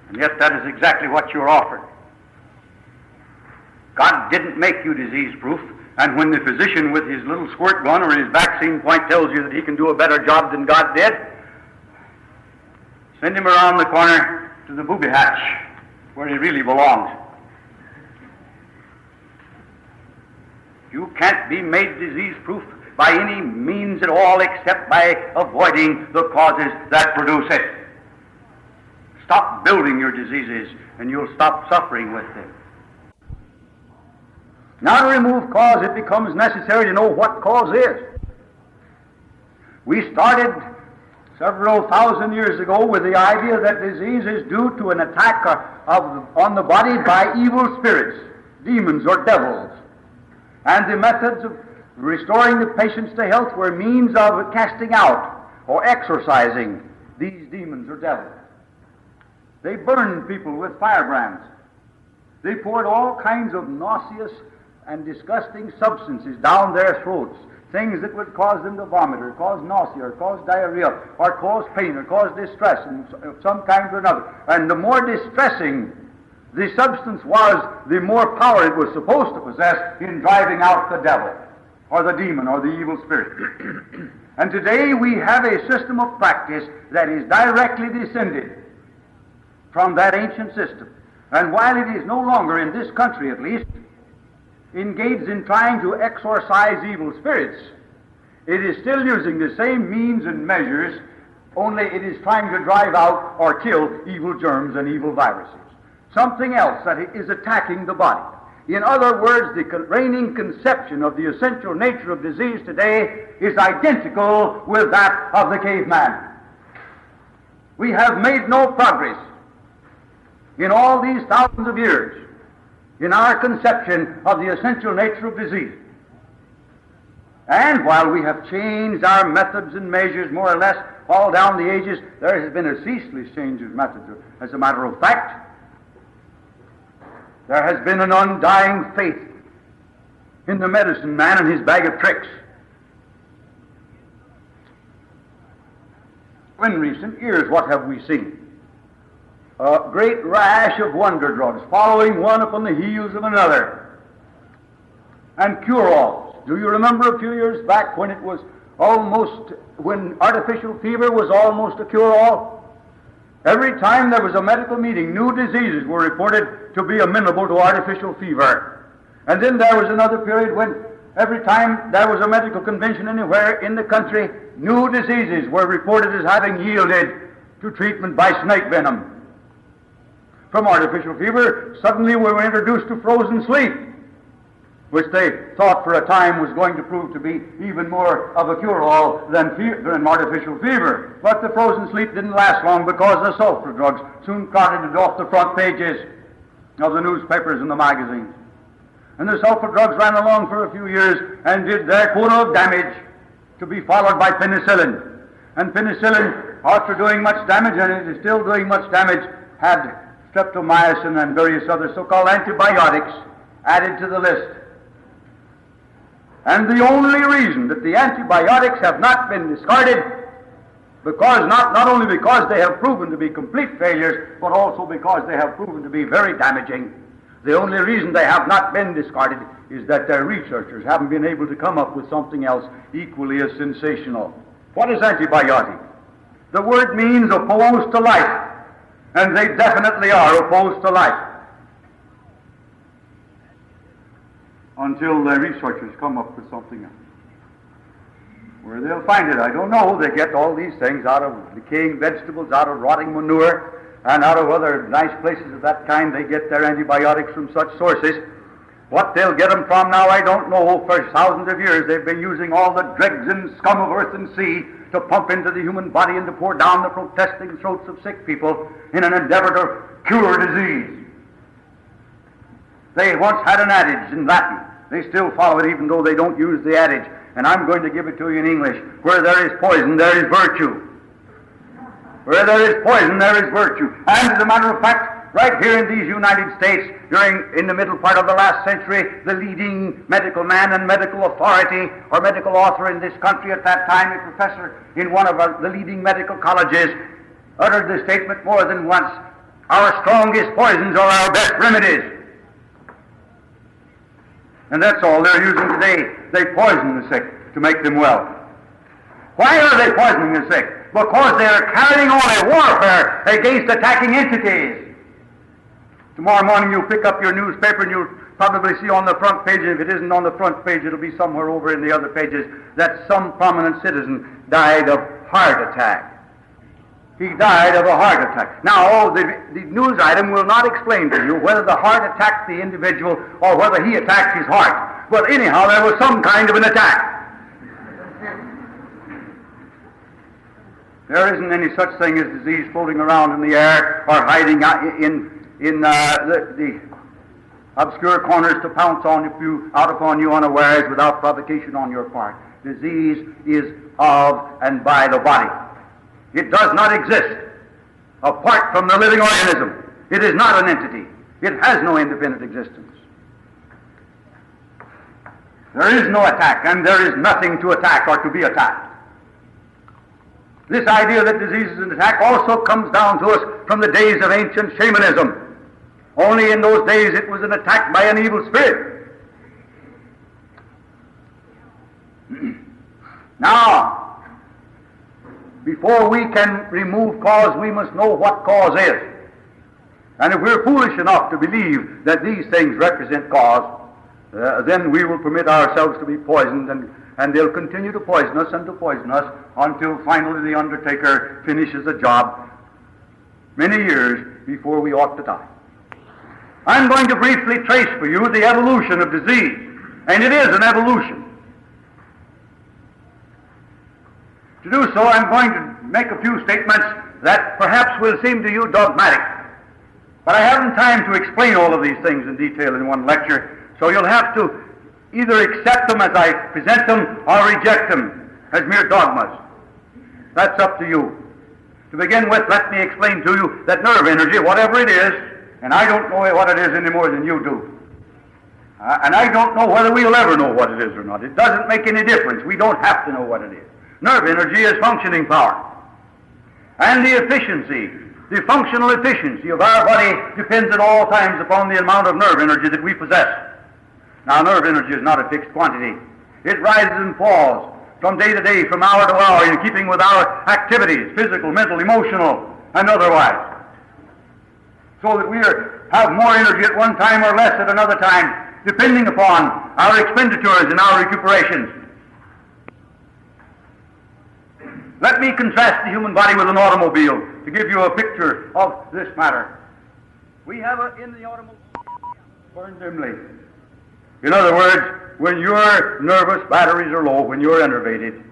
And yet that is exactly what you're offered. God didn't make you disease-proof, and when the physician with his little squirt gun or his vaccine point tells you that he can do a better job than God did, send him around the corner to the booby hatch, where he really belongs. You can't be made disease-proof by any means at all except by avoiding the causes that produce it. Stop building your diseases, and you'll stop suffering with them. Now, to remove cause, it becomes necessary to know what cause is. We started several thousand years ago with the idea that disease is due to an attack on the body by evil spirits, demons or devils. And the methods of restoring the patients to health were means of casting out or exorcising these demons or devils. They burned people with firebrands. They poured all kinds of nauseous and disgusting substances down their throats things that would cause them to vomit, or cause nausea, or cause diarrhea, or cause pain, or cause distress of some kind or another. And the more distressing the substance was, the more power it was supposed to possess in driving out the devil, or the demon, or the evil spirit. And today we have a system of practice that is directly descended from that ancient system. And while it is no longer, in this country at least, engaged in trying to exorcise evil spirits, it is still using the same means and measures, only it is trying to drive out or kill evil germs and evil viruses. Something else that is attacking the body. In other words, the reigning conception of the essential nature of disease today is identical with that of the caveman. We have made no progress in all these thousands of years in our conception of the essential nature of disease. And while we have changed our methods and measures more or less all down the ages, there has been a ceaseless change of methods. As a matter of fact, there has been an undying faith in the medicine man and his bag of tricks. In recent years, what have we seen? A great rash of wonder drugs, following one upon the heels of another, and cure-alls. Do you remember a few years back when it was almost, when artificial fever was almost a cure-all? Every time there was a medical meeting, new diseases were reported to be amenable to artificial fever. And then there was another period when every time there was a medical convention anywhere in the country, new diseases were reported as having yielded to treatment by snake venom. From artificial fever, suddenly we were introduced to frozen sleep, which they thought for a time was going to prove to be even more of a cure-all than artificial fever. But the frozen sleep didn't last long, because the sulfur drugs soon crowded it off the front pages of the newspapers and the magazines. And the sulfur drugs ran along for a few years and did their quota of damage, to be followed by penicillin. And penicillin, after doing much damage, and it is still doing much damage, had streptomycin and various other so-called antibiotics added to the list. And the only reason that the antibiotics have not been discarded, because not only because they have proven to be complete failures, but also because they have proven to be very damaging, the only reason they have not been discarded is that their researchers haven't been able to come up with something else equally as sensational. What is antibiotic? The word means opposed to life, and they definitely are opposed to life. Until the researchers come up with something else. Where they'll find it, I don't know. They get all these things out of decaying vegetables, out of rotting manure, and out of other nice places of that kind. They get their antibiotics from such sources. What they'll get them from now, I don't know. For thousands of years, they've been using all the dregs and scum of earth and sea to pump into the human body and to pour down the protesting throats of sick people in an endeavor to cure disease. They once had an adage in Latin. They still follow it, even though they don't use the adage. And I'm going to give it to you in English. Where there is poison, there is virtue. Where there is poison, there is virtue. And as a matter of fact, right here in these United States, in the middle part of the last century, the leading medical man and medical authority or medical author in this country at that time, a professor in one of the leading medical colleges, uttered the statement more than once, "Our strongest poisons are our best remedies." And that's all they're using today. They poison the sick to make them well. Why are they poisoning the sick? Because they're carrying on a warfare against attacking entities. Tomorrow morning you'll pick up your newspaper and you'll probably see on the front page, and if it isn't on the front page, it'll be somewhere over in the other pages, that some prominent citizen died of heart attack. He died of a heart attack. Now, the news item will not explain to you whether the heart attacked the individual or whether he attacked his heart. But anyhow, there was some kind of an attack. There isn't any such thing as disease floating around in the air or hiding in the obscure corners to pounce out upon you unawares without provocation on your part. Disease is of and by the body. It does not exist apart from the living organism. It is not an entity. It has no independent existence. There is no attack, and there is nothing to attack or to be attacked. This idea that disease is an attack also comes down to us from the days of ancient shamanism. Only in those days it was an attack by an evil spirit. Now, before we can remove cause, we must know what cause is. And if we're foolish enough to believe that these things represent cause, then we will permit ourselves to be poisoned, and they'll continue to poison us and to poison us until finally the undertaker finishes a job many years before we ought to die. I'm going to briefly trace for you the evolution of disease, and it is an evolution. To do so, I'm going to make a few statements that perhaps will seem to you dogmatic, but I haven't time to explain all of these things in detail in one lecture, so you'll have to either accept them as I present them or reject them as mere dogmas. That's up to you. To begin with, let me explain to you that nerve energy, whatever it is, and I don't know what it is any more than you do. And I don't know whether we'll ever know what it is or not. It doesn't make any difference. We don't have to know what it is. Nerve energy is functioning power. And the efficiency, the functional efficiency of our body depends at all times upon the amount of nerve energy that we possess. Now, nerve energy is not a fixed quantity. It rises and falls from day to day, from hour to hour, in keeping with our activities, physical, mental, emotional, and otherwise. So that we have more energy at one time or less at another time, depending upon our expenditures and our recuperations. Let me contrast the human body with an automobile to give you a picture of this matter. We have in the automobile burn dimly. In other words, when your nervous batteries are low, when you're enervated,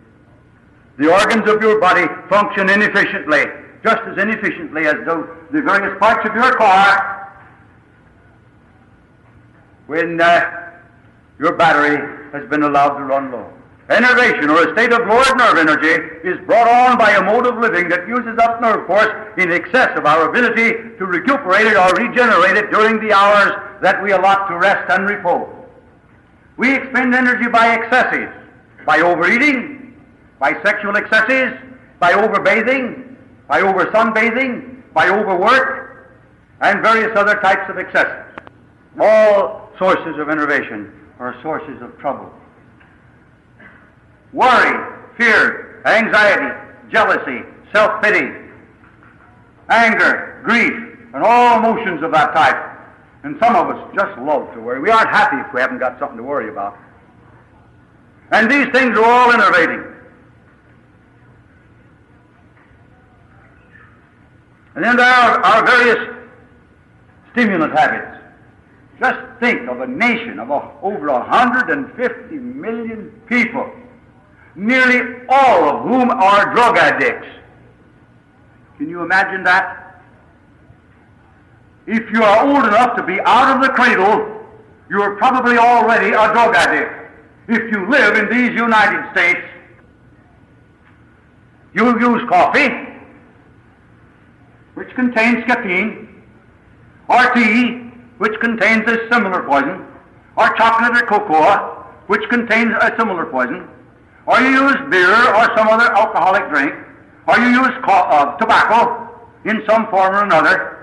the organs of your body function inefficiently, just as inefficiently as the various parts of your car when your battery has been allowed to run low. Enervation, or a state of lowered nerve energy, is brought on by a mode of living that uses up nerve force in excess of our ability to recuperate it or regenerate it during the hours that we allot to rest and repose. We expend energy by excesses, by overeating, by sexual excesses, by overbathing, by over-sunbathing, by overwork, and various other types of excesses. All sources of enervation are sources of trouble. Worry, fear, anxiety, jealousy, self-pity, anger, grief, and all emotions of that type. And some of us just love to worry. We aren't happy if we haven't got something to worry about. And these things are all enervating. And then there are our various stimulant habits. Just think of a nation of over 150 million people, nearly all of whom are drug addicts. Can you imagine that? If you are old enough to be out of the cradle, you are probably already a drug addict. If you live in these United States, you use coffee, which contains caffeine, or tea, which contains a similar poison, or chocolate or cocoa, which contains a similar poison, or you use beer or some other alcoholic drink, or you use tobacco in some form or another.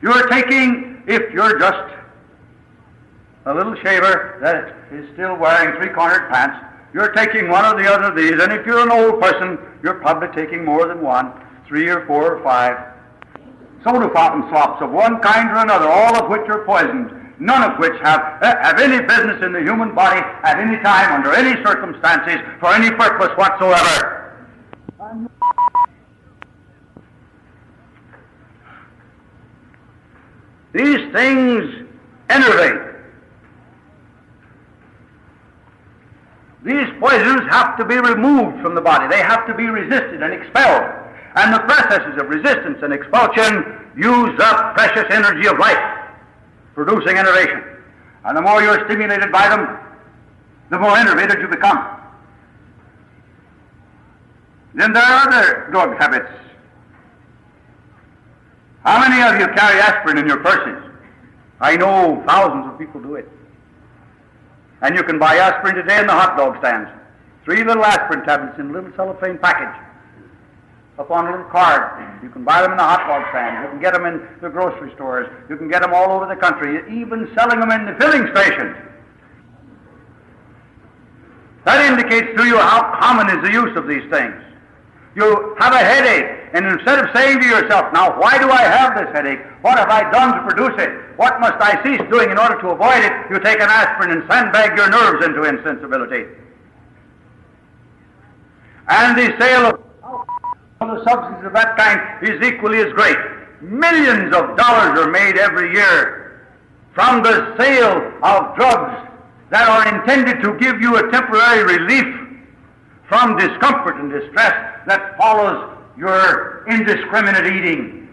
You're taking, if you're just a little shaver that is still wearing three-cornered pants, you're taking one or the other of these, and if you're an old person, you're probably taking more than one, 3 or 4 or 5. Soda fountain slops of one kind or another, all of which are poisoned, none of which have any business in the human body at any time, under any circumstances, for any purpose whatsoever. These things enervate. These poisons have to be removed from the body. They have to be resisted and expelled. And the processes of resistance and expulsion use up precious energy of life, producing enervation. And the more you're stimulated by them, the more enervated you become. Then there are other drug habits. How many of you carry aspirin in your purses? I know thousands of people do it. And you can buy aspirin today in the hot dog stands. 3 little aspirin tablets in a little cellophane package up on a little card. You can buy them in the hot dog stand. You can get them in the grocery stores. You can get them all over the country, even selling them in the filling stations. That indicates to you how common is the use of these things. You have a headache, and instead of saying to yourself, now, why do I have this headache? What have I done to produce it? What must I cease doing in order to avoid it? You take an aspirin and sandbag your nerves into insensibility. And the sale of the substances of that kind is equally as great. Millions of dollars are made every year from the sale of drugs that are intended to give you a temporary relief from discomfort and distress that follows your indiscriminate eating.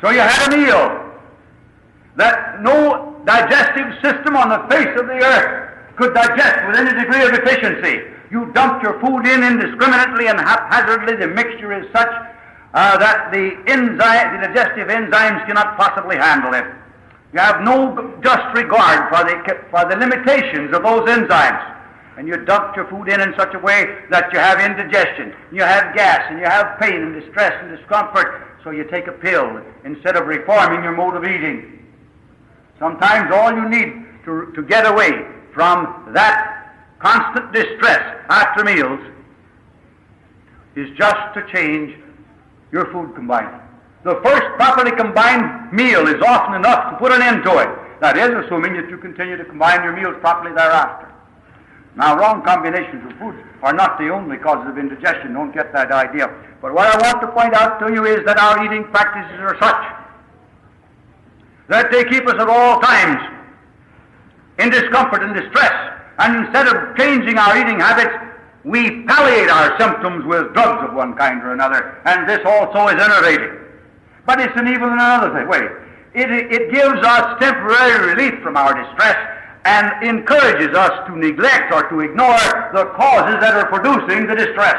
So you had a meal that no digestive system on the face of the earth could digest with any degree of efficiency. You dumped your food in indiscriminately and haphazardly. The mixture is such that the digestive enzymes cannot possibly handle it. You have no just regard for the limitations of those enzymes. And you dumped your food in such a way that you have indigestion, you have gas, and you have pain and distress and discomfort. So you take a pill instead of reforming your mode of eating. Sometimes all you need to get away from that constant distress after meals is just to change your food combining. The first properly combined meal is often enough to put an end to it. That is, assuming that you continue to combine your meals properly thereafter. Now, wrong combinations of foods are not the only causes of indigestion. Don't get that idea. But what I want to point out to you is that our eating practices are such that they keep us at all times in discomfort and distress. And instead of changing our eating habits, we palliate our symptoms with drugs of one kind or another. And this also is enervating. But it's an evil in another way. It gives us temporary relief from our distress and encourages us to neglect or to ignore the causes that are producing the distress.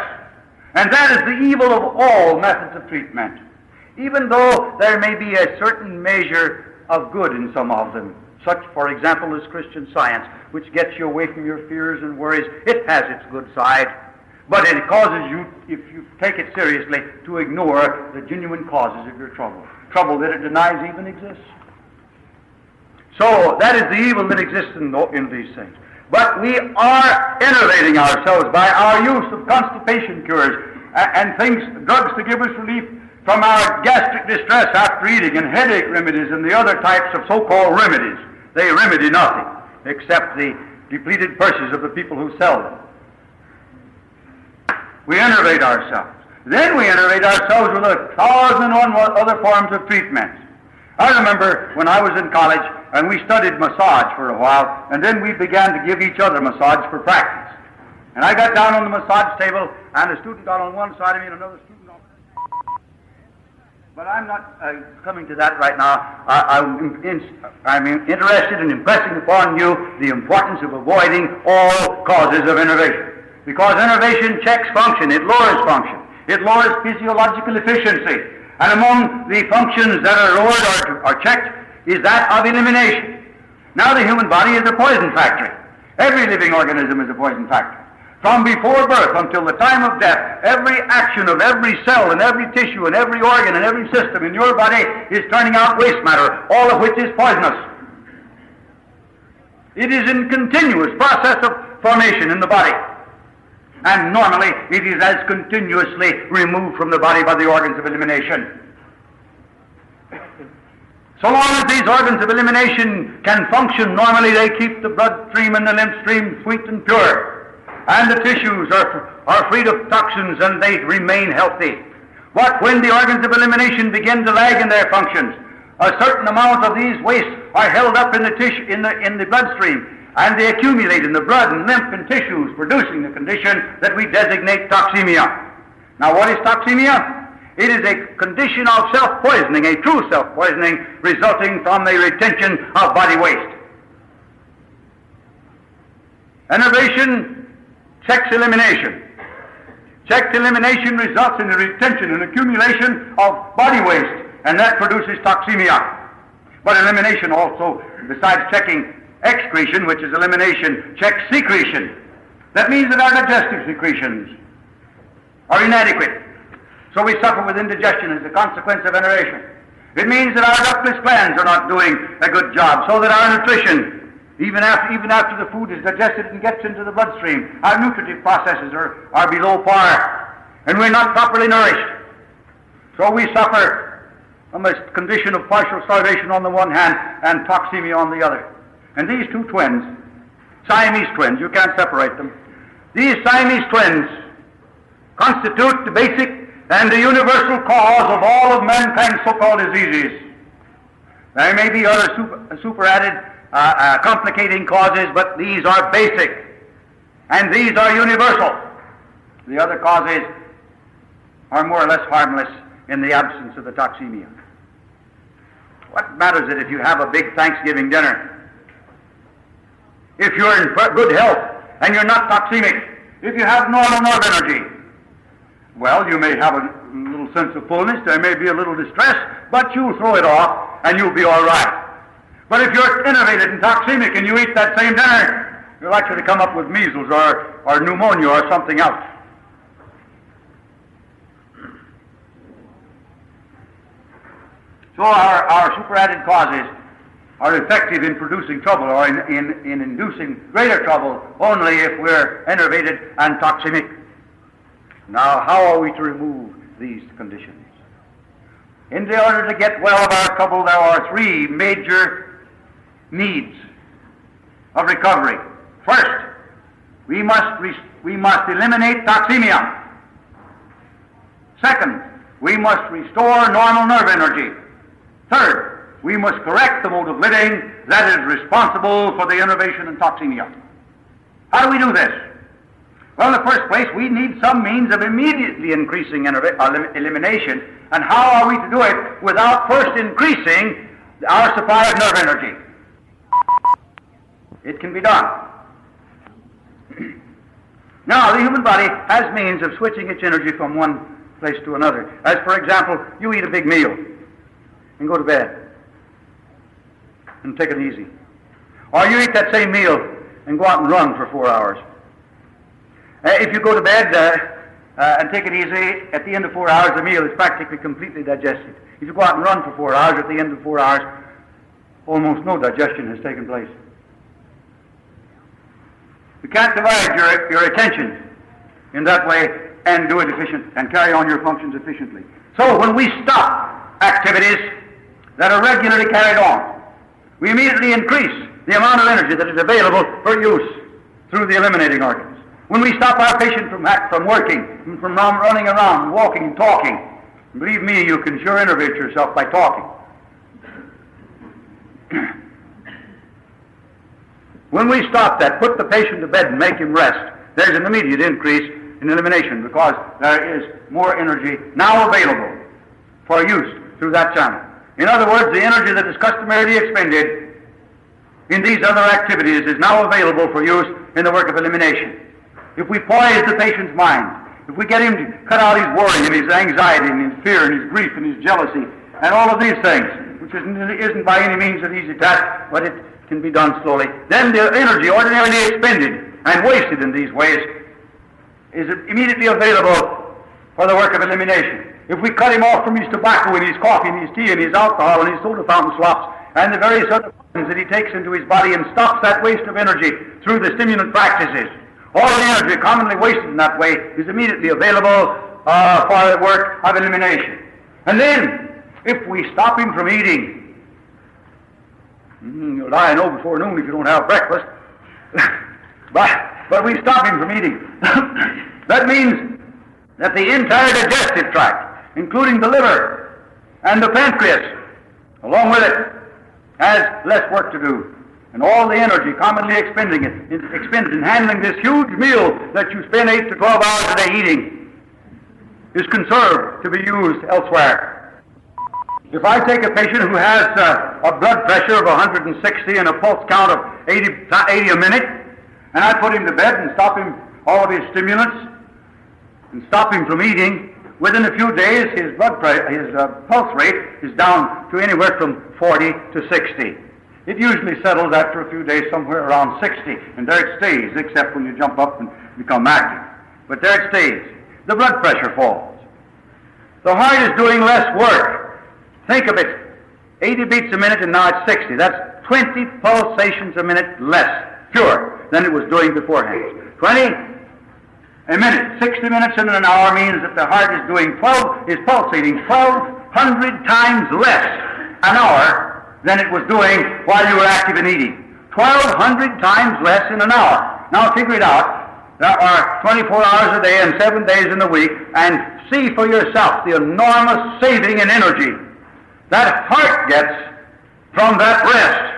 And that is the evil of all methods of treatment. Even though there may be a certain measure of good in some of them, such, for example, as Christian Science, which gets you away from your fears and worries, it has its good side. But it causes you, if you take it seriously, to ignore the genuine causes of your trouble that it denies even exists. So that is the evil that exists in these things. But we are enervating ourselves by our use of constipation cures and things, drugs to give us relief from our gastric distress after eating, and headache remedies and the other types of so-called remedies. They remedy nothing except the depleted purses of the people who sell them. We enervate ourselves. Then we enervate ourselves with 1,001 other forms of treatment. I remember when I was in college, and we studied massage for a while, and then we began to give each other massage for practice. And I got down on the massage table, and a student got on one side of me and another student on the other. But I'm not coming to that right now. I'm interested in impressing upon you the importance of avoiding all causes of enervation. Because enervation checks function, it lowers function. It lowers physiological efficiency. And among the functions that are lowered or checked is that of elimination. Now the human body is a poison factory. Every living organism is a poison factory. From before birth until the time of death, every action of every cell and every tissue and every organ and every system in your body is turning out waste matter, all of which is poisonous. It is in continuous process of formation in the body. And normally it is as continuously removed from the body by the organs of elimination. So long as these organs of elimination can function normally, they keep the bloodstream and the lymph stream sweet and pure. And the tissues are freed of toxins and they remain healthy. But when the organs of elimination begin to lag in their functions, a certain amount of these wastes are held up in the tissue, in the bloodstream, and they accumulate in the blood and lymph and tissues, producing the condition that we designate toxemia. Now, what is toxemia? It is a condition of self-poisoning, a true self-poisoning, resulting from the retention of body waste. Enervation checks elimination. Checked elimination results in the retention and accumulation of body waste, and that produces toxemia. But elimination also, besides checking excretion, which is elimination, checks secretion. That means that our digestive secretions are inadequate. So we suffer with indigestion as a consequence of enervation. It means that our ductless glands are not doing a good job, so that our nutrition, even after the food is digested and gets into the bloodstream, our nutritive processes are below par, and we're not properly nourished. So we suffer from a condition of partial starvation on the one hand and toxemia on the other. And these two twins, Siamese twins, you can't separate them, these Siamese twins constitute the basic and the universal cause of all of mankind's so-called diseases. There may be other superadded complicating causes, but these are basic, and these are universal. The other causes are more or less harmless in the absence of the toxemia. What matters it if you have a big Thanksgiving dinner? If you're in good health and you're not toxemic, if you have normal nerve energy, well, you may have a little sense of fullness, there may be a little distress, but you'll throw it off and you'll be all right. But if you're enervated and toxemic and you eat that same dinner, you're likely to come up with measles or pneumonia or something else. So our superadded causes are effective in producing trouble or in inducing greater trouble only if we're enervated and toxemic. Now, how are we to remove these conditions? In order to get well of our trouble, there are three major needs of recovery. First, we must eliminate toxemia. Second, we must restore normal nerve energy. Third, we must correct the mode of living that is responsible for the enervation and toxemia. How do we do this? Well, in the first place, we need some means of immediately increasing elimination. And how are we to do it without first increasing our supply of nerve energy? It can be done. Now, the human body has means of switching its energy from one place to another. As, for example, you eat a big meal and go to bed and take it easy. Or you eat that same meal and go out and run for 4 hours. If you go to bed and take it easy, at the end of 4 hours, the meal is practically completely digested. If you go out and run for 4 hours, at the end of 4 hours, almost no digestion has taken place. You can't divide your attention in that way and do it efficient and carry on your functions efficiently. So when we stop activities that are regularly carried on, we immediately increase the amount of energy that is available for use through the eliminating organs. When we stop our patient from working, from running around, walking and talking, believe me, you can sure enervate yourself by talking. When we stop that, put the patient to bed and make him rest, there's an immediate increase in elimination because there is more energy now available for use through that channel. In other words, the energy that is customarily expended in these other activities is now available for use in the work of elimination. If we poise the patient's mind, if we get him to cut out his worry and his anxiety and his fear and his grief and his jealousy and all of these things, which isn't by any means an easy task, but it can be done slowly, then the energy ordinarily expended and wasted in these ways is immediately available for the work of elimination. If we cut him off from his tobacco and his coffee and his tea and his alcohol and his soda fountain slops and the various other things that he takes into his body and stops that waste of energy through the stimulant practices, all the energy commonly wasted in that way is immediately available for the work of elimination. And then, if we stop him from eating, you'll die no before noon if you don't have breakfast, but we stop him from eating. That means that the entire digestive tract, including the liver and the pancreas, along with it, has less work to do. And all the energy commonly expended in handling this huge meal that you spend 8 to 12 hours a day eating is conserved to be used elsewhere. If I take a patient who has a blood pressure of 160 and a pulse count of 80 a minute, and I put him to bed and stop him all of his stimulants and stop him from eating, within a few days his pulse rate is down to anywhere from 40 to 60. It usually settles after a few days somewhere around 60, and there it stays, except when you jump up and become active. But there it stays. The blood pressure falls. The heart is doing less work. Think of it. 80 beats a minute and now it's 60. That's 20 pulsations a minute less, pure, than it was doing beforehand. 20 a minute. 60 minutes in an hour means that the heart is pulsating 1,200 times less an hour than it was doing while you were active and eating. 1,200 times less in an hour. Now figure it out. There are 24 hours a day and 7 days in the week, and see for yourself the enormous saving in energy that heart gets from that rest.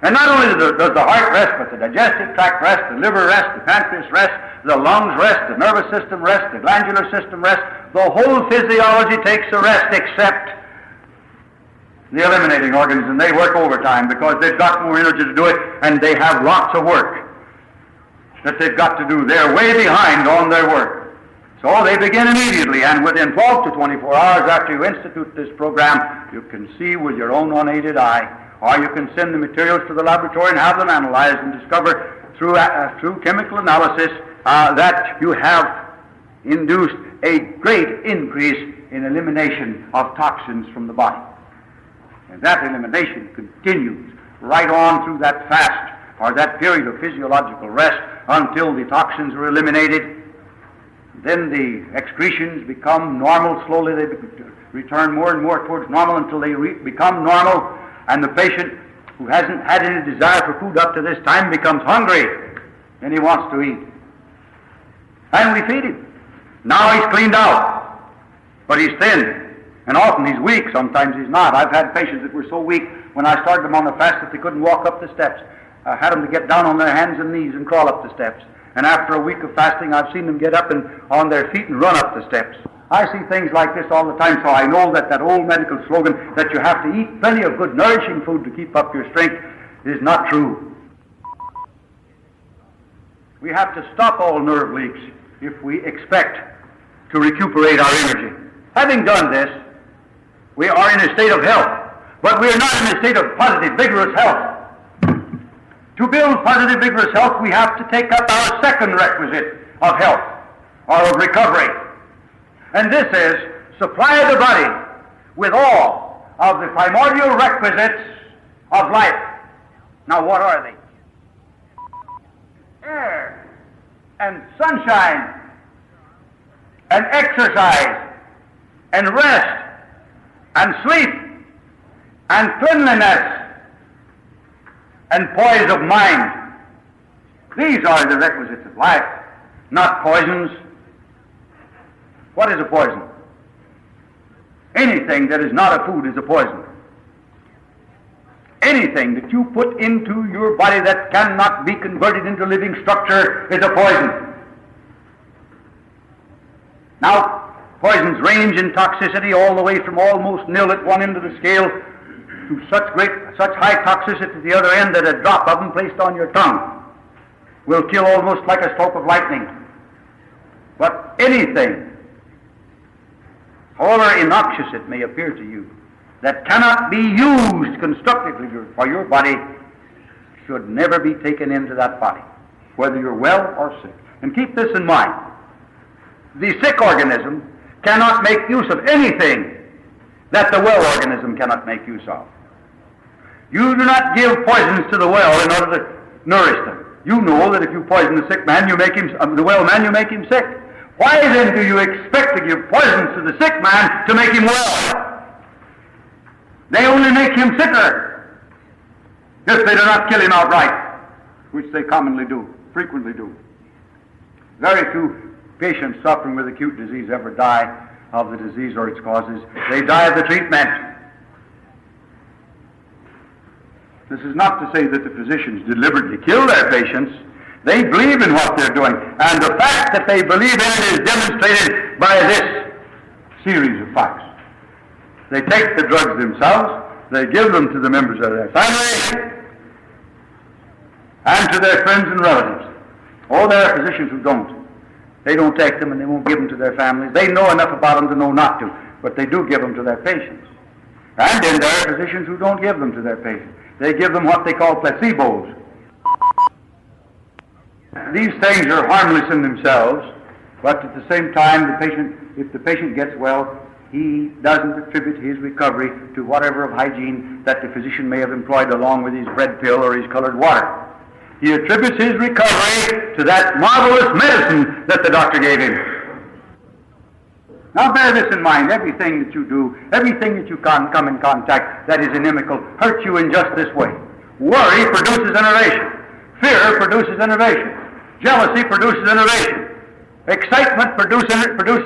And not only does the heart rest, but the digestive tract rest, the liver rest, the pancreas rest, the lungs rest, the nervous system rest, the glandular system rest. The whole physiology takes a rest except the eliminating organs, and they work overtime because they've got more energy to do it, and they have lots of work that they've got to do. They're way behind on their work. So they begin immediately, and within 12 to 24 hours after you institute this program, you can see with your own unaided eye, or you can send the materials to the laboratory and have them analyzed and discover through chemical analysis that you have induced a great increase in elimination of toxins from the body. And that elimination continues right on through that fast or that period of physiological rest until the toxins are eliminated. Then the excretions become normal. Slowly they return more and more towards normal until they become normal, and the patient who hasn't had any desire for food up to this time becomes hungry and he wants to eat. And we feed him. Now he's cleaned out, but he's thin, and often he's weak. Sometimes he's not. I've had patients that were so weak when I started them on the fast that they couldn't walk up the steps. I had them to get down on their hands and knees and crawl up the steps. And after a week of fasting, I've seen them get up and on their feet and run up the steps. I see things like this all the time, so I know that that old medical slogan that you have to eat plenty of good nourishing food to keep up your strength is not true. We have to stop all nerve leaks if we expect to recuperate our energy. Having done this, we are in a state of health, but we are not in a state of positive, vigorous health. To build positive, vigorous health, we have to take up our second requisite of health, or of recovery. And this is supply the body with all of the primordial requisites of life. Now what are they? Air, and sunshine, and exercise, and rest, and sleep, and cleanliness, and poise of mind. These are the requisites of life, not poisons. What is a poison? Anything that is not a food is a poison. Anything that you put into your body that cannot be converted into living structure is a poison. Now, poisons range in toxicity all the way from almost nil at one end of the scale to such high toxicity at the other end that a drop of them placed on your tongue will kill almost like a stroke of lightning. But anything, however innoxious it may appear to you, that cannot be used constructively for your body should never be taken into that body, whether you're well or sick. And keep this in mind. The sick organism cannot make use of anything that the well organism cannot make use of. You do not give poisons to the well in order to nourish them. You know that if you poison the sick man, the well man, you make him sick. Why then do you expect to give poisons to the sick man to make him well? They only make him sicker if they do not kill him outright, which they frequently do. Very few patients suffering with acute disease ever die of the disease or its causes. They die of the treatment. This is not to say that the physicians deliberately kill their patients. They believe in what they're doing, and the fact that they believe in it is demonstrated by this series of facts. They take the drugs themselves, they give them to the members of their family, and to their friends and relatives. Oh, there are physicians who don't. They don't take them and they won't give them to their families. They know enough about them to know not to, but they do give them to their patients. And then there are physicians who don't give them to their patients. They give them what they call placebos. These things are harmless in themselves, but at the same time, if the patient gets well, he doesn't attribute his recovery to whatever of hygiene that the physician may have employed along with his bread pill or his colored water. He attributes his recovery to that marvelous medicine that the doctor gave him. Now bear this in mind. Everything that you do, everything that you come in contact that is inimical hurts you in just this way. Worry produces enervation. Fear produces enervation. Jealousy produces enervation. Excitement produces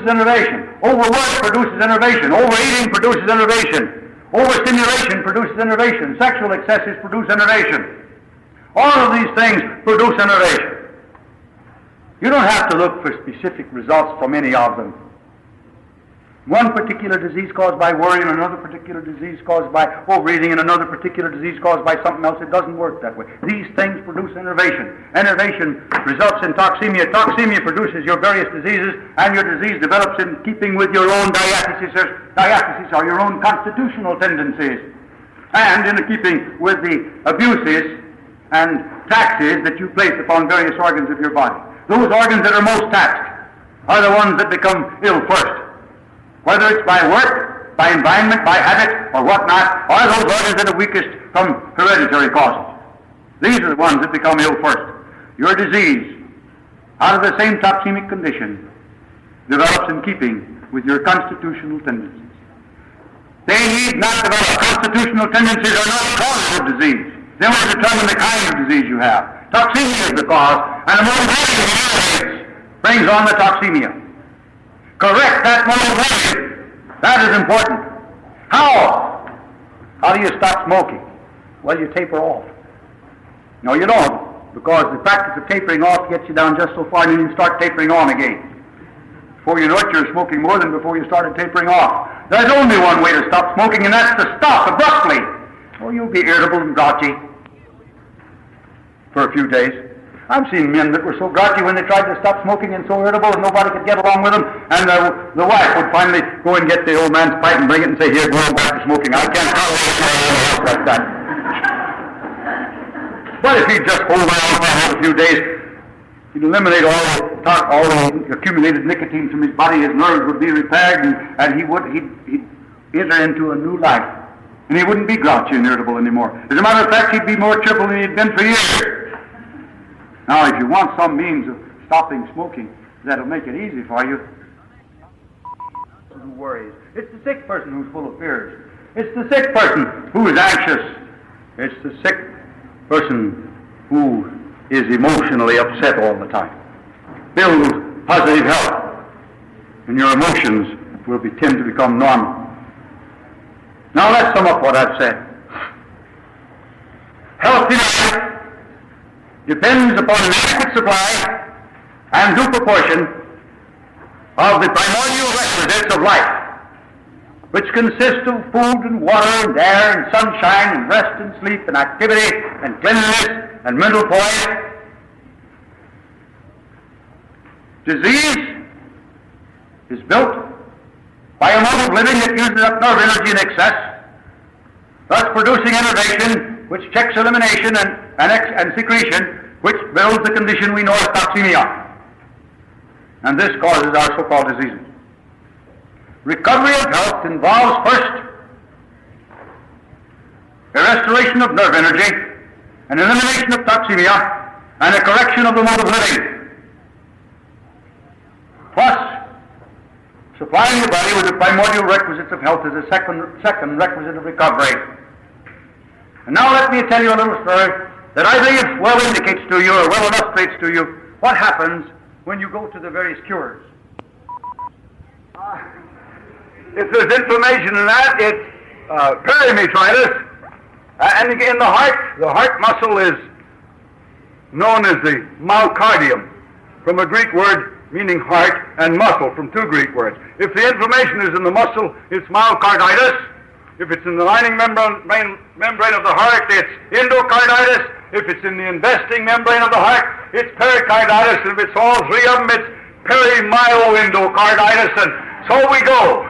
enervation. Overwork produces enervation. Overeating produces enervation. Overstimulation produces enervation. Sexual excesses produce enervation. All of these things produce enervation. You don't have to look for specific results from any of them. One particular disease caused by worry and another particular disease caused by overeating and another particular disease caused by something else. It doesn't work that way. These things produce enervation. Enervation results in toxemia. Toxemia produces your various diseases, and your disease develops in keeping with your own diathesis or your own constitutional tendencies, and in keeping with the abuses and taxes that you place upon various organs of your body. Those organs that are most taxed are the ones that become ill first. Whether it's by work, by environment, by habit, or whatnot, or those organs that are weakest from hereditary causes. These are the ones that become ill first. Your disease, out of the same toxemic condition, develops in keeping with your constitutional tendencies. They need not develop. Constitutional tendencies are not causes of disease. They only determine the kind of disease you have. Toxemia is the cause, and the motivation brings on the toxemia. Correct that motivation. That is important. How? How do you stop smoking? Well, you taper off. No, you don't, because the practice of tapering off gets you down just so far, and then you start tapering on again. Before you know it, you're smoking more than before you started tapering off. There's only one way to stop smoking, and that's to stop abruptly. Oh, you'll be irritable and grouchy for a few days. I've seen men that were so grouchy when they tried to stop smoking and so irritable and nobody could get along with them, and the wife would finally go and get the old man's pipe and bring it and say, "Here, go on back to smoking. I can't tolerate like that." But if he'd just hold on for a few days, he'd eliminate all the accumulated nicotine from his body, his nerves would be repaired, and he'd enter into a new life. And he wouldn't be grouchy and irritable anymore. As a matter of fact, he'd be more cheerful than he'd been for years. Now, if you want some means of stopping smoking that'll make it easy for you, who worries. It's the sick person who's full of fears. It's the sick person who is anxious. It's the sick person who is emotionally upset all the time. Build positive health, and your emotions will tend to become normal. Now let's sum up what I've said. Healthy life depends upon an adequate supply and due proportion of the primordial requisites of life, which consist of food and water and air and sunshine and rest and sleep and activity and cleanliness and mental poise. Disease is built by a mode of living that uses up nerve energy in excess, thus producing enervation, which checks elimination and secretion, which builds the condition we know as toxemia. And this causes our so-called diseases. Recovery of health involves first a restoration of nerve energy, an elimination of toxemia, and a correction of the mode of living, plus supplying the body with the primordial requisites of health is a second requisite of recovery. And now let me tell you a little story that I believe well indicates to you, or well illustrates to you, what happens when you go to the various cures. If there's inflammation in that, it's perimetritis. And in the heart muscle is known as the myocardium, from a Greek word meaning heart, and muscle, from two Greek words. If the inflammation is in the muscle, it's myocarditis. If it's in the lining membrane of the heart, it's endocarditis. If it's in the investing membrane of the heart, it's pericarditis. And if it's all three of them, it's perimyoendocarditis. And so we go.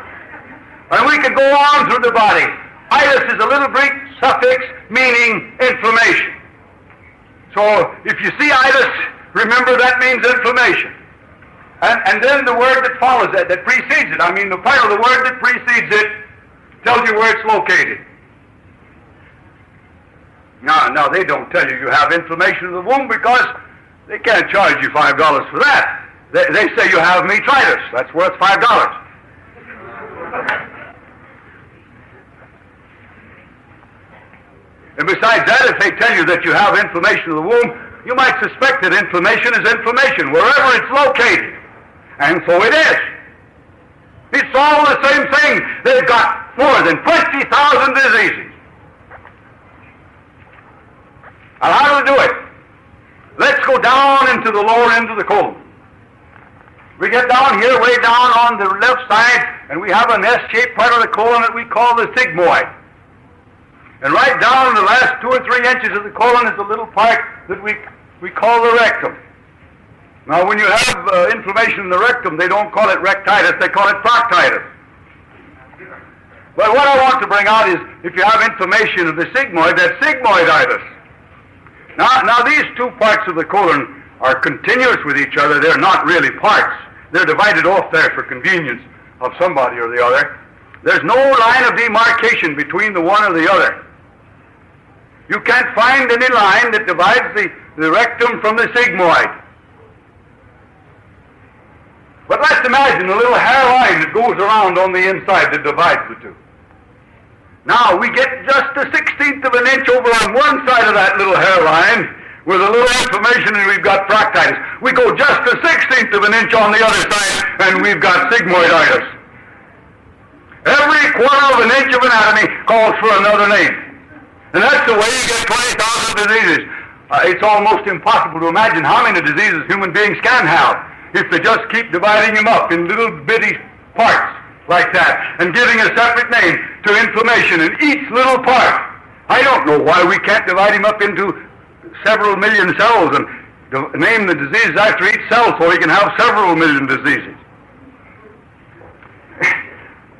And we can go on through the body. itis is a little Greek suffix meaning inflammation. So if you see itis, remember that means inflammation. And then the word that follows that precedes it, the part of the word that precedes it tells you where it's located. Now they don't tell you have inflammation of the womb because they can't charge you $5 for that. They say you have metritis. That's worth $5. And besides that, if they tell you that you have inflammation of the womb, you might suspect that inflammation is inflammation wherever it's located. And so it is. It's all the same thing. They've got more than 20,000 diseases. And how do we do it? Let's go down into the lower end of the colon. We get down here, way down on the left side, and we have an S-shaped part of the colon that we call the sigmoid. And right down in the last 2 or 3 inches of the colon is a little part that we call the rectum. Now, when you have inflammation in the rectum, they don't call it rectitis, they call it proctitis. But what I want to bring out is, if you have inflammation of the sigmoid, that's sigmoiditis. Now these 2 parts of the colon are continuous with each other. They're not really parts. They're divided off there for convenience of somebody or the other. There's no line of demarcation between the one or the other. You can't find any line that divides the rectum from the sigmoid. But let's imagine a little hairline that goes around on the inside that divides the two. Now, we get just a 1/16 of an inch over on one side of that little hairline with a little inflammation and we've got proctitis. We go just a 1/16 of an inch on the other side and we've got sigmoiditis. Every quarter of an inch of anatomy calls for another name. And that's the way you get 20,000 diseases. It's almost impossible to imagine how many diseases human beings can have if they just keep dividing them up in little bitty parts like that and giving a separate name to inflammation in each little part. I don't know why we can't divide him up into several million cells and name the diseases after each cell so we can have several million diseases.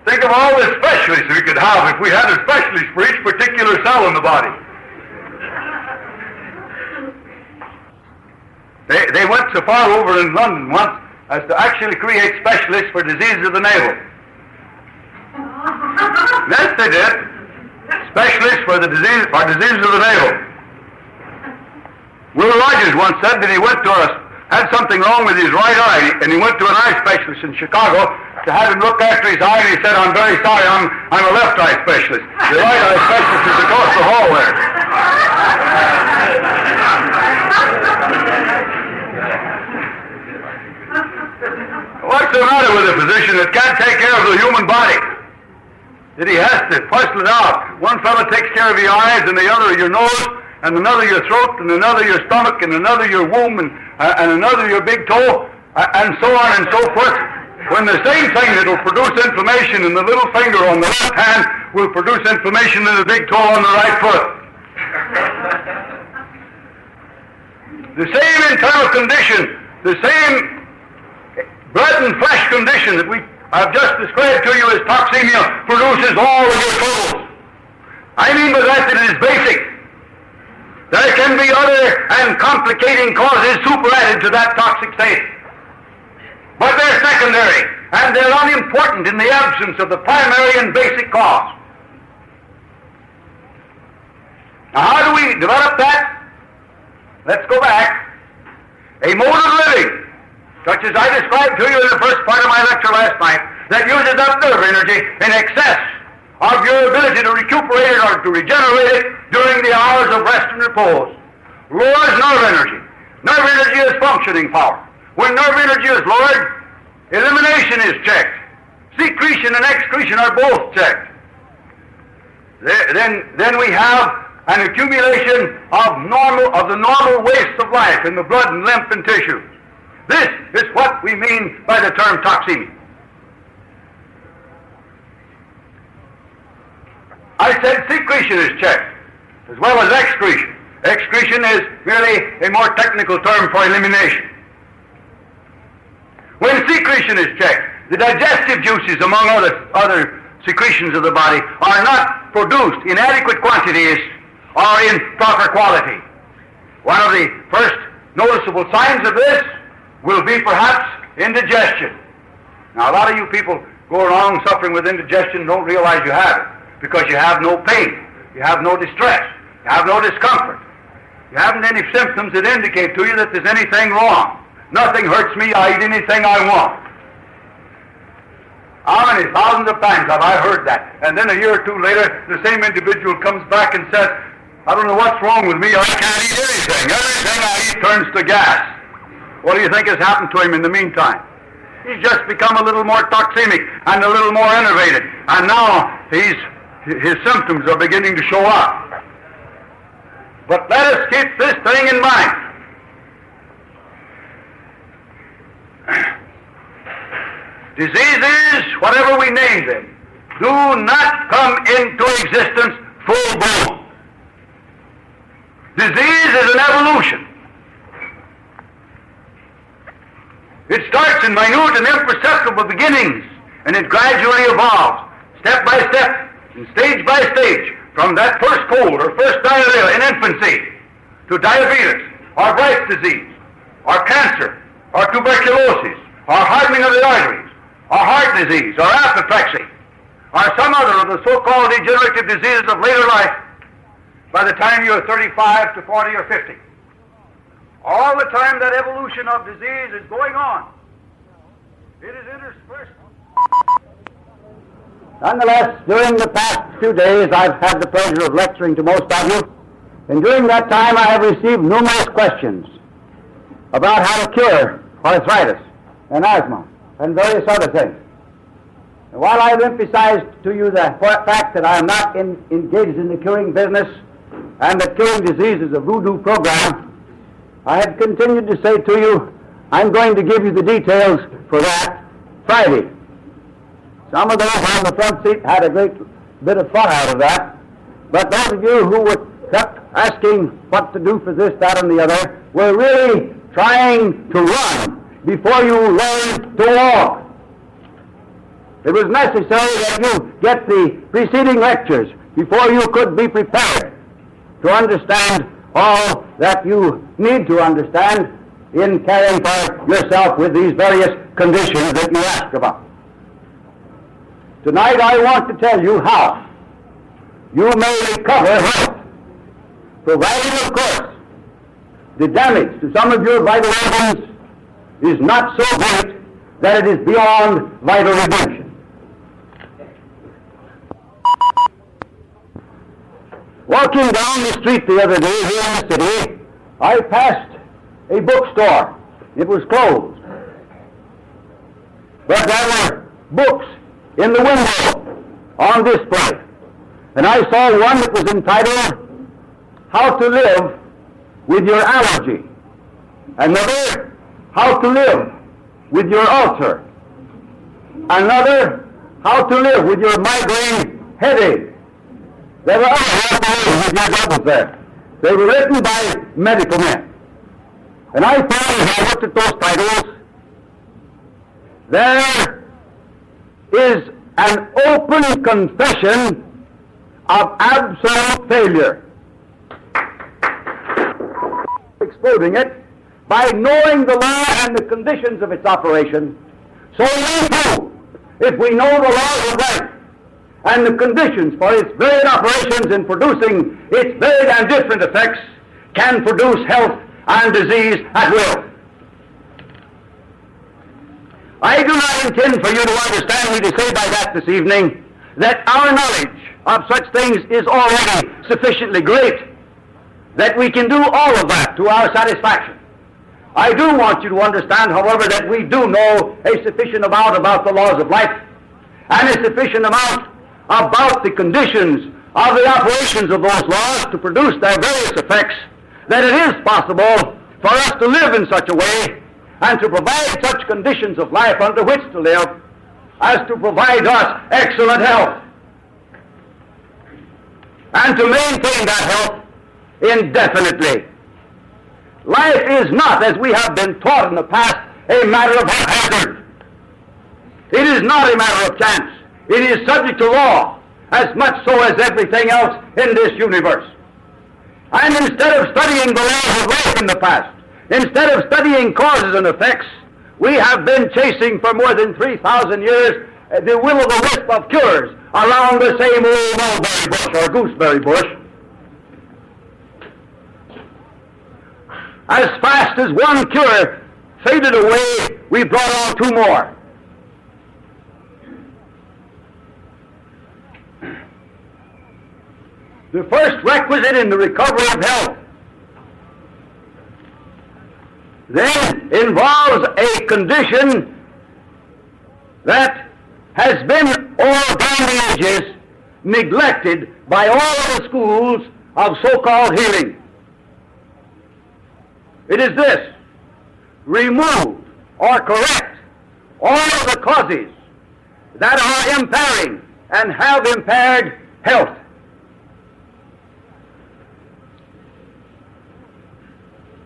Think of all the specialists we could have if we had a specialist for each particular cell in the body. They went so far over in London once as to actually create specialists for diseases of the navel. Yes, they did. Specialists for diseases of the navel. Will Rogers once said that he had something wrong with his right eye, and he went to an eye specialist in Chicago to have him look after his eye, and he said, "I'm very sorry, I'm a left eye specialist. The right eye specialist is across the hall there." What's the matter with a physician that can't take care of the human body? That he has to puzzle it out. One fellow takes care of your eyes, and the other your nose, and another your throat, and another your stomach, and another your womb, and another your big toe, and so on and so forth. When the same thing that will produce inflammation in the little finger on the left hand will produce inflammation in the big toe on the right foot. The same internal condition, the same blood and flesh condition that I've just described to you as toxemia produces all of your troubles. I mean by that it is basic. There can be other and complicating causes superadded to that toxic state. But they're secondary, and they're unimportant in the absence of the primary and basic cause. Now, how do we develop that? Let's go back. A mode of living, such as I described to you in the first part of my lecture last night, that uses up nerve energy in excess of your ability to recuperate it or to regenerate it during the hours of rest and repose, lowers nerve energy. Nerve energy is functioning power. When nerve energy is lowered, elimination is checked. Secretion and excretion are both checked. Then we have an accumulation of the normal waste of life in the blood and lymph and tissue. This is what we mean by the term toxemia. I said secretion is checked, as well as excretion. Excretion is merely a more technical term for elimination. When secretion is checked, the digestive juices, among other secretions of the body are not produced in adequate quantities or in proper quality. One of the first noticeable signs of this will be perhaps indigestion. Now, a lot of you people go around suffering with indigestion and don't realize you have it because you have no pain, you have no distress, you have no discomfort. You haven't any symptoms that indicate to you that there's anything wrong. Nothing hurts me, I eat anything I want. How many thousands of times have I heard that? And then a year or two later, the same individual comes back and says, I don't know what's wrong with me, I can't eat anything. Everything I eat turns to gas. What do you think has happened to him in the meantime? He's just become a little more toxemic and a little more enervated. And now his symptoms are beginning to show up. But let us keep this thing in mind. Diseases, whatever we name them, do not come into existence full-blown. Disease is an evolution. It starts in minute and imperceptible beginnings, and it gradually evolves, step by step, and stage by stage, from that first cold or first diarrhea in infancy to diabetes, or Bright's disease, or cancer, or tuberculosis, or hardening of the arteries, or heart disease, or apoplexy, or some other of the so-called degenerative diseases of later life by the time you're 35 to 40 or 50. All the time that evolution of disease is going on, it is interspersed. Nonetheless, during the past few days, I've had the pleasure of lecturing to most of you, and during that time I have received numerous questions about how to cure arthritis and asthma and various other things. And while I've emphasized to you the fact that I am not engaged in the curing business and that curing disease is a voodoo program, I have continued to say to you, I'm going to give you the details for that Friday. Some of those on the front seat had a great bit of fun out of that, but those of you who were kept asking what to do for this, that, and the other were really trying to run before you learned to walk. It was necessary that you get the preceding lectures before you could be prepared to understand all that you need to understand in caring for yourself with these various conditions that you ask about. Tonight I want to tell you how you may recover health, provided, of course, the damage to some of your vital organs is not so great that it is beyond vital redemption. Walking down the street the other day here in the city, I passed a bookstore. It was closed. But there were books in the window on display. And I saw one that was entitled, How to Live with Your Allergy. Another, How to Live with Your Ulcer. Another, How to Live with Your Migraine Headache. There were other How to Live with Your Doubles there. They were written by medical men. And I found, as I looked at those titles, there is an open confession of absolute failure. Exploding it by knowing the law and the conditions of its operation. So we too, if we know the laws of life and the conditions for its varied operations in producing its varied and different effects, can produce health and disease at will. I do not intend for you to understand me to say by that this evening that our knowledge of such things is already sufficiently great that we can do all of that to our satisfaction. I do want you to understand, however, that we do know a sufficient amount about the laws of life and a sufficient amount about the conditions of the operations of those laws to produce their various effects, that it is possible for us to live in such a way and to provide such conditions of life under which to live as to provide us excellent health and to maintain that health indefinitely. Life is not, as we have been taught in the past, a matter of haphazard. It is not a matter of chance. It is subject to law, as much so as everything else in this universe. And instead of studying the laws of life in the past, instead of studying causes and effects, we have been chasing for more than 3,000 years the will-o'-the-wisp of cures around the same old mulberry bush or gooseberry bush. As fast as one cure faded away, we brought on two more. The first requisite in the recovery of health then involves a condition that has been all down the ages neglected by all of the schools of so-called healing. It is this: remove or correct all of the causes that are impairing and have impaired health.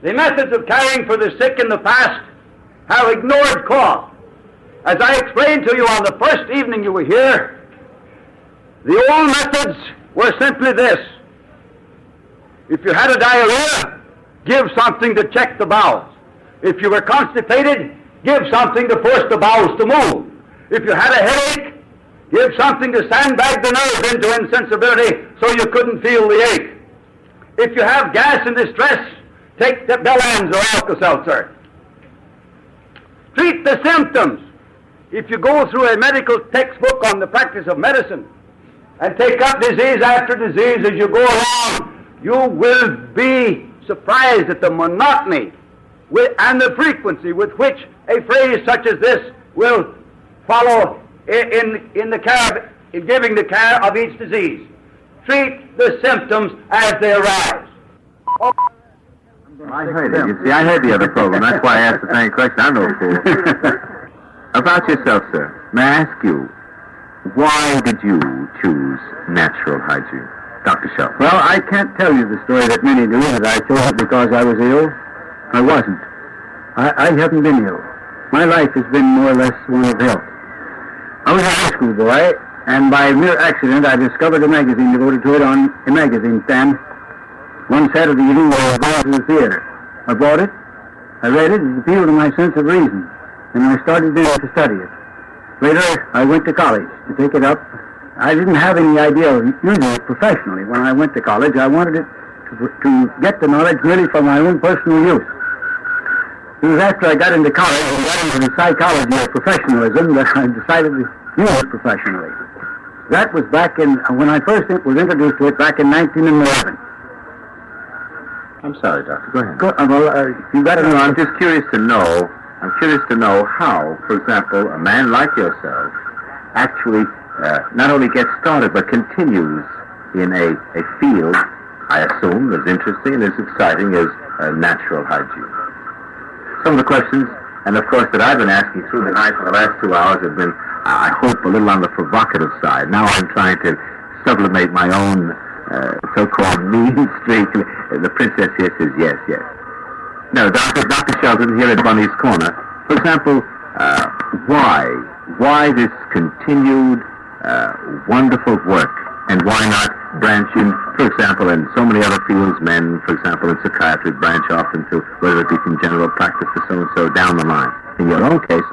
The methods of caring for the sick in the past have ignored cause. As I explained to you on the first evening you were here, the old methods were simply this: if you had a diarrhea, give something to check the bowels. If you were constipated, give something to force the bowels to move. If you had a headache, give something to sandbag the nerves into insensibility so you couldn't feel the ache. If you have gas and distress, take the Bellans or Alka-Seltzer. Treat the symptoms. If you go through a medical textbook on the practice of medicine and take up disease after disease as you go along, you will be surprised at the monotony and the frequency with which a phrase such as this will follow in giving the care of each disease. Treat the symptoms as they arise. I heard it. You see, I heard the other program. That's why I asked the same question. I'm no fool. About yourself, sir, may I ask you, why did you choose natural hygiene? Dr. Shelton. Well, I can't tell you the story that many do, that I chose it because I was ill. I wasn't. I haven't been ill. My life has been more or less one of health. I was a high school boy, and by mere accident I discovered a magazine devoted to it on a magazine stand one Saturday evening while I was going to the theater. I bought it, I read it, it appealed to my sense of reason, and I started then to study it. Later, I went to college to take it up. I didn't have any idea of using it professionally. When I went to college, I wanted it to get the knowledge really for my own personal use. It was after I got into college and got into the psychology of professionalism that I decided to use it professionally. That was back in, when I first was introduced to it back in 1911. I'm sorry, Doctor. Go ahead. You got to know. I'm just curious to know. I'm curious to know how, for example, a man like yourself actually not only gets started but continues in a field, I assume, as interesting and as exciting as natural hygiene. Some of the questions, and of course, that I've been asking through the night for the last 2 hours have been, I hope, a little on the provocative side. Now I'm trying to sublimate my own so-called mean streak. The princess here says yes, yes. No, Dr. Shelton here at Bunny's Corner. For example, why this continued wonderful work, and why not branch in, for example, in so many other fields, men, for example, in psychiatry, branch off into whether it be from general practice or so-and-so down the line. In your own case,